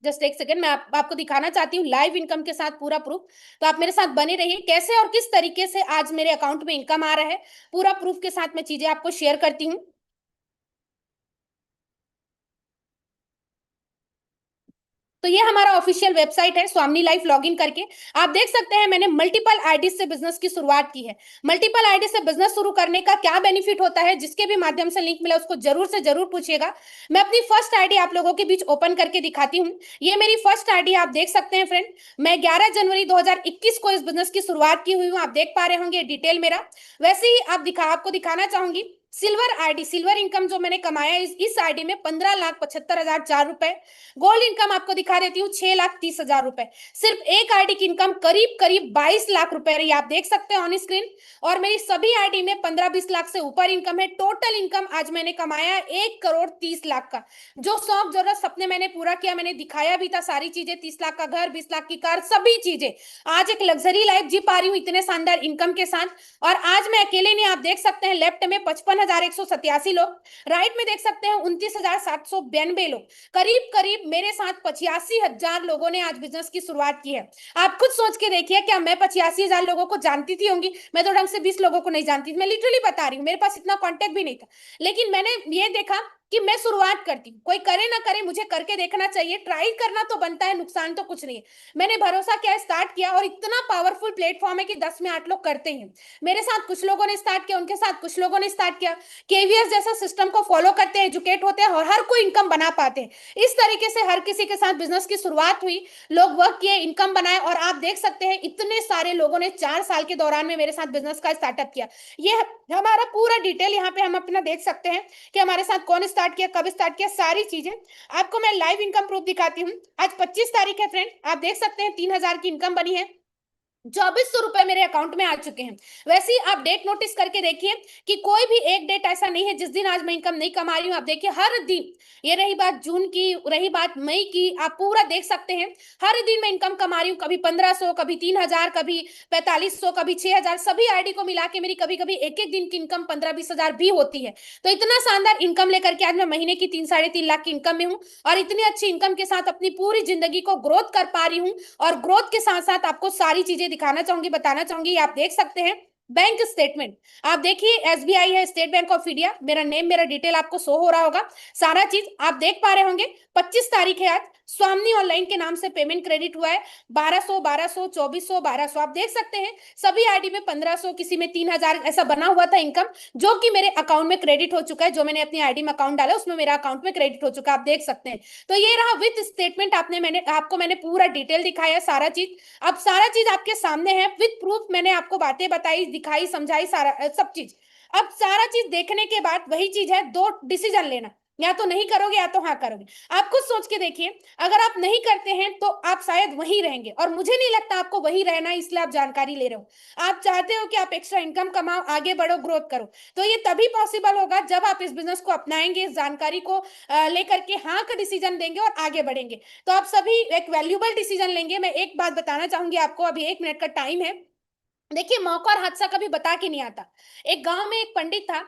जस्ट एक सेकंड, मैं आपको दिखाना चाहती हूँ लाइव इनकम के साथ पूरा प्रूफ। तो आप मेरे साथ बने रहिए, कैसे और किस तरीके से आज मेरे अकाउंट में इनकम आ रहा है, पूरा प्रूफ के साथ मैं चीजें आपको शेयर करती हूँ। तो ये हमारा ऑफिशियल वेबसाइट है स्वामी लाइफ लॉगिन करके। आप देख सकते हैं मैंने मल्टीपल आईडी से बिजनेस की शुरुआत की है। मल्टीपल आईडी से बिजनेस शुरू करने का क्या बेनिफिट होता है, जिसके भी माध्यम से लिंक मिला उसको जरूर से जरूर पूछिएगा। मैं अपनी फर्स्ट आईडी आप लोगों के बीच ओपन करके दिखाती हूँ। ये मेरी फर्स्ट आईडी आप देख सकते हैं फ्रेंड। मैं 11 जनवरी 2021 को इस बिजनेस की शुरुआत की हुई हूँ, आप देख पा रहे होंगे डिटेल मेरा। वैसे ही आपको दिखाना चाहूंगी सिल्वर आईडी, सिल्वर इनकम जो मैंने कमाया इस आईडी में 15,75,004 रुपए। गोल्ड इनकम आपको दिखा देती हूँ 6,30,000 रुपए। सिर्फ एक आईडी की इनकम करीब करीब 22 लाख रुपए रही, आप देख सकते हैं ऑन स्क्रीन। और मेरी सभी आईडी में 15-20 लाख से ऊपर इनकम है। टोटल इनकम आज मैंने कमाया 1,30,00,000 का। जो शौक जरूरत सपने मैंने पूरा किया, मैंने दिखाया भी था सारी चीजें, 30 लाख का घर, 20 लाख की कार, सभी चीजें। आज एक लग्जरी लाइफ जी पा रही हूँ इतने शानदार इनकम के साथ। और आज मैं अकेले नहीं, आप देख सकते हैं लेफ्ट में 55,187 लोग, राइट में देख सकते हैं 29,792 लोग। करीब करीब मेरे साथ 85,000 लोगों ने आज बिजनेस की शुरुआत की है। आप खुद सोच के देखिए, क्या मैं 85,000 लोगों को जानती थी होंगी? मैं तो ढंग से 20 लोगों को नहीं जानती थी, मैं लिटरली बता रही हूँ, मेरे पास इतना कांटेक्ट भी नहीं था। लेकिन मैंने ये देखा कि मैं शुरुआत करती हूँ, कोई करे ना करे मुझे करके देखना चाहिए, ट्राई करना तो बनता है, नुकसान तो कुछ नहीं है। मैंने भरोसा किया, स्टार्ट किया, और इतना पावरफुल प्लेटफॉर्म है कि 10 में 8 लोग करते हैं। मेरे साथ कुछ लोगों ने स्टार्ट किया, उनके साथ कुछ लोगों ने स्टार्ट किया, केवीएस जैसा सिस्टम को फॉलो करते हैं, एजुकेट होते हैं, और हर कोई इनकम बना पाते हैं। इस तरीके से हर किसी के साथ बिजनेस की शुरुआत हुई, लोग वर्क किए, इनकम बनाए। और आप देख सकते हैं इतने सारे लोगों ने 4 साल के दौरान में मेरे साथ बिजनेस का स्टार्टअप किया। ये हमारा पूरा डिटेल यहाँ पे हम अपना देख सकते हैं कि हमारे साथ कौन स्टार्ट किया, कब स्टार्ट किया, सारी चीजें आपको मैं लाइव इनकम प्रूफ दिखाती हूँ। आज 25 तारीख है फ्रेंड, आप देख सकते हैं 3,000 की इनकम बनी है, 2,400 रुपए मेरे अकाउंट में आ चुके हैं। वैसे ही आप डेट नोटिस करके देखिए कि कोई भी एक डेट ऐसा नहीं है जिस दिन आज मैं इनकम नहीं कमा रही हूँ। आप देखिए हर दिन, ये रही बात जून की, रही बात मई की, आप पूरा देख सकते हैं हर दिन मैं इनकम कमा रही हूँ। कभी 1,500, कभी 3,000, कभी 4,500, कभी 6,000, सभी आईडी को मिला के मेरी कभी कभी एक एक दिन की इनकम 15-20 हजार भी होती है। तो इतना शानदार इनकम लेकर के आज मैं महीने की 3-3.5 लाख की इनकम में हूँ, और इतनी अच्छी इनकम के साथ अपनी पूरी जिंदगी को ग्रोथ कर पा रही हूँ। और ग्रोथ के साथ साथ आपको सारी चीजें दिखाना चाहूंगी, बताना चाहूंगी। आप देख सकते हैं बैंक स्टेटमेंट, आप देखिए एसबीआई है, स्टेट बैंक ऑफ इंडिया, मेरा नेम, मेरा डिटेल आपको शो हो रहा होगा, सारा चीज आप देख पा रहे होंगे। 25 तारीख है आज, स्वामी ऑनलाइन के नाम से पेमेंट क्रेडिट हुआ है 1,200, 1,200, 2,400, 1,200, आप देख सकते हैं सभी आईडी में 1,500, किसी में 3,000 ऐसा बना हुआ था इनकम, जो कि मेरे अकाउंट में क्रेडिट हो चुका है। जो मैंने अपनी आईडी में अकाउंट डाला उसमें मेरा अकाउंट में क्रेडिट हो चुका है, आप देख सकते हैं। तो ये रहा विथ स्टेटमेंट, मैंने पूरा डिटेल दिखाया, सारा चीज अब सारा चीज आपके सामने है विद प्रूफ। मैंने आपको बातें बताई, दिखाई, समझाई, सारा सब चीज। अब सारा चीज देखने के बाद वही चीज है, दो डिसीजन लेना, या तो नहीं करोगे या तो हाँ करोगे। आप खुद सोच के देखिए, अगर आप नहीं करते हैं तो आप शायद वहीं रहेंगे, और मुझे नहीं लगता आपको वहीं रहना है, इसलिए आप जानकारी ले रहे हो। आप चाहते हो कि आप एक्स्ट्रा इनकम कमाओ, आगे बढ़ो, ग्रोथ करो। तो ये तभी पॉसिबल होगा जब आप इस बिजनेस को अपनाएंगे, इस जानकारी को लेकर के हाँ का डिसीजन देंगे और आगे बढ़ेंगे। तो आप सभी एक वैल्यूबल डिसीजन लेंगे। मैं एक बात बताना चाहूंगी आपको, अभी 1 मिनट का टाइम है। देखिए मौका और हादसा कभी बता के नहीं आता। एक गांव में एक पंडित था,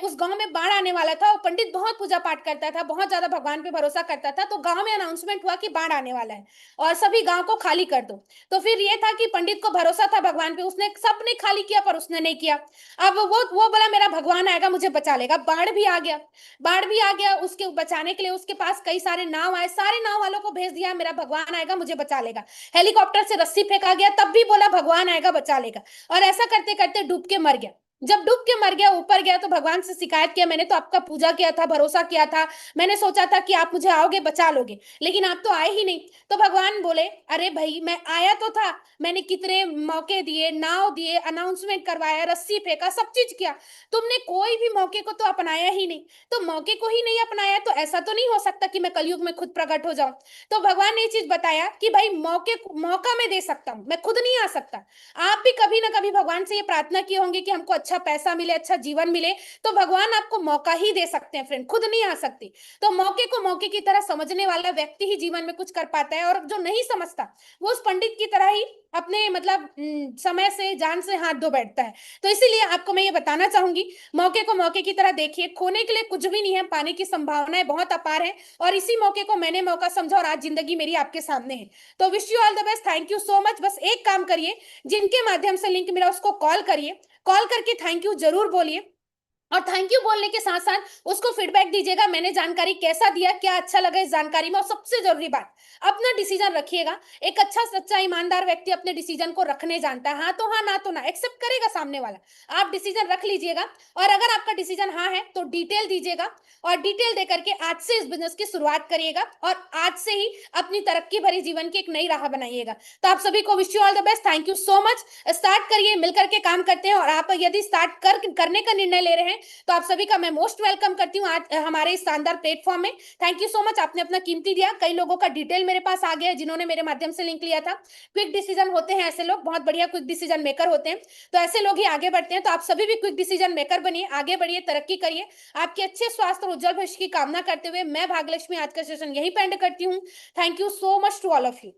उस गांव में बाढ़ आने वाला था, और पंडित बहुत पूजा पाठ करता था, बहुत ज्यादा भगवान पे भरोसा करता था। तो गांव में अनाउंसमेंट हुआ कि बाढ़ आने वाला है और सभी गांव को खाली कर दो। तो फिर ये था कि पंडित को भरोसा था भगवान पे, उसने सबने खाली किया पर उसने नहीं किया। अब वो बोला मेरा भगवान आएगा मुझे बचा लेगा। बाढ़ भी आ गया, बाढ़ भी आ गया, उसके बचाने के लिए उसके पास कई सारे नाव आए, सारे नाव वालों को भेज दिया मेरा भगवान आएगा मुझे बचा लेगा। हेलीकॉप्टर से रस्सी फेंका गया, तब भी बोला भगवान आएगा बचा लेगा। और ऐसा करते करते डूब के मर गया। जब डूब के मर गया, ऊपर गया, तो भगवान से शिकायत किया, मैंने तो आपका पूजा किया था, भरोसा किया था, मैंने सोचा था कि आप मुझे आओगे, बचा लोगे, लेकिन आप तो आए ही नहीं। तो भगवान बोले, अरे भाई मैं आया तो था, मैंने कितने मौके दिए, नाव दिए, अनाउंसमेंट करवाया, रस्सी फेंका, सब चीज किया, तुमने कोई भी मौके को तो अपनाया ही नहीं। तो मौके को ही नहीं अपनाया तो ऐसा तो नहीं हो सकता कि मैं कलयुग में खुद प्रकट हो जाऊं। तो भगवान ने ये चीज बताया कि भाई मौका मैं दे सकता हूं, मैं खुद नहीं आ सकता। आप भी कभी ना कभी भगवान से ये प्रार्थना किए होंगे कि हमको अच्छा पैसा मिले, अच्छा जीवन मिले, तो भगवान आपको मौका ही दे सकते हैं फ्रेंड, खुद नहीं आ सकती। तो मौके को मौके की तरह समझने वाला व्यक्ति ही जीवन में कुछ कर पाता है, और जो नहीं समझता वो उस पंडित की तरह ही अपने मतलब समय से, जान से हाथ धो बैठता है। तो इसीलिए आपको मैं ये बताना चाहूंगी, मौके को मौके की तरह देखिए, खोने के लिए कुछ भी नहीं है, पाने की संभावनाएं बहुत अपार है, और इसी मौके को मैंने मौका समझा और आज जिंदगी मेरी आपके सामने है। तो wish you all the best, thank you so much. बस एक काम करिए, जिनके माध्यम से लिंक मिला उसको कॉल करिए, कॉल करके थैंक यू जरूर बोलिए, और थैंक यू बोलने के साथ साथ उसको फीडबैक दीजिएगा, मैंने जानकारी कैसा दिया, क्या अच्छा लगा इस जानकारी में। और सबसे जरूरी बात, अपना डिसीजन रखिएगा। एक अच्छा सच्चा ईमानदार व्यक्ति अपने डिसीजन को रखने जानता है, हाँ तो हाँ, ना तो ना, एक्सेप्ट करेगा सामने वाला। आप डिसीजन रख लीजिएगा, और अगर आपका डिसीजन हाँ है तो डिटेल दीजिएगा, और डिटेल देकर के आज से इस बिजनेस की शुरुआत करिएगा, और आज से ही अपनी तरक्की भरी जीवन की एक नई राह बनाइएगा। तो आप सभी को wish you all the best, thank you so much. Start करिए, मिलकर के काम करते हैं, और आप यदि स्टार्ट करने का निर्णय ले रहे हैं तो आप सभी का मैं मोस्ट वेलकम करती हूँ आज हमारे इस शानदार प्लेटफॉर्म में। थैंक यू सो मच, आपने अपना कीमती दिया। कई लोगों का डिटेल मेरे पास आ गया है जिन्होंने मेरे माध्यम से लिंक लिया था। क्विक डिसीजन होते हैं ऐसे लोग, बहुत बढ़िया क्विक डिसीजन मेकर होते हैं, तो ऐसे लोग ही आगे बढ़ते हैं। तो आप सभी भी क्विक डिसीजन मेकर बनिए, आगे बढ़िए, तरक्की करिए। आपके अच्छे स्वास्थ्य और उज्जवल भविष्य की कामना करते हुए मैं भाग्यलक्ष्मी आज का सेशन यही पेंड करती हूँ। Thank you so much to all of you.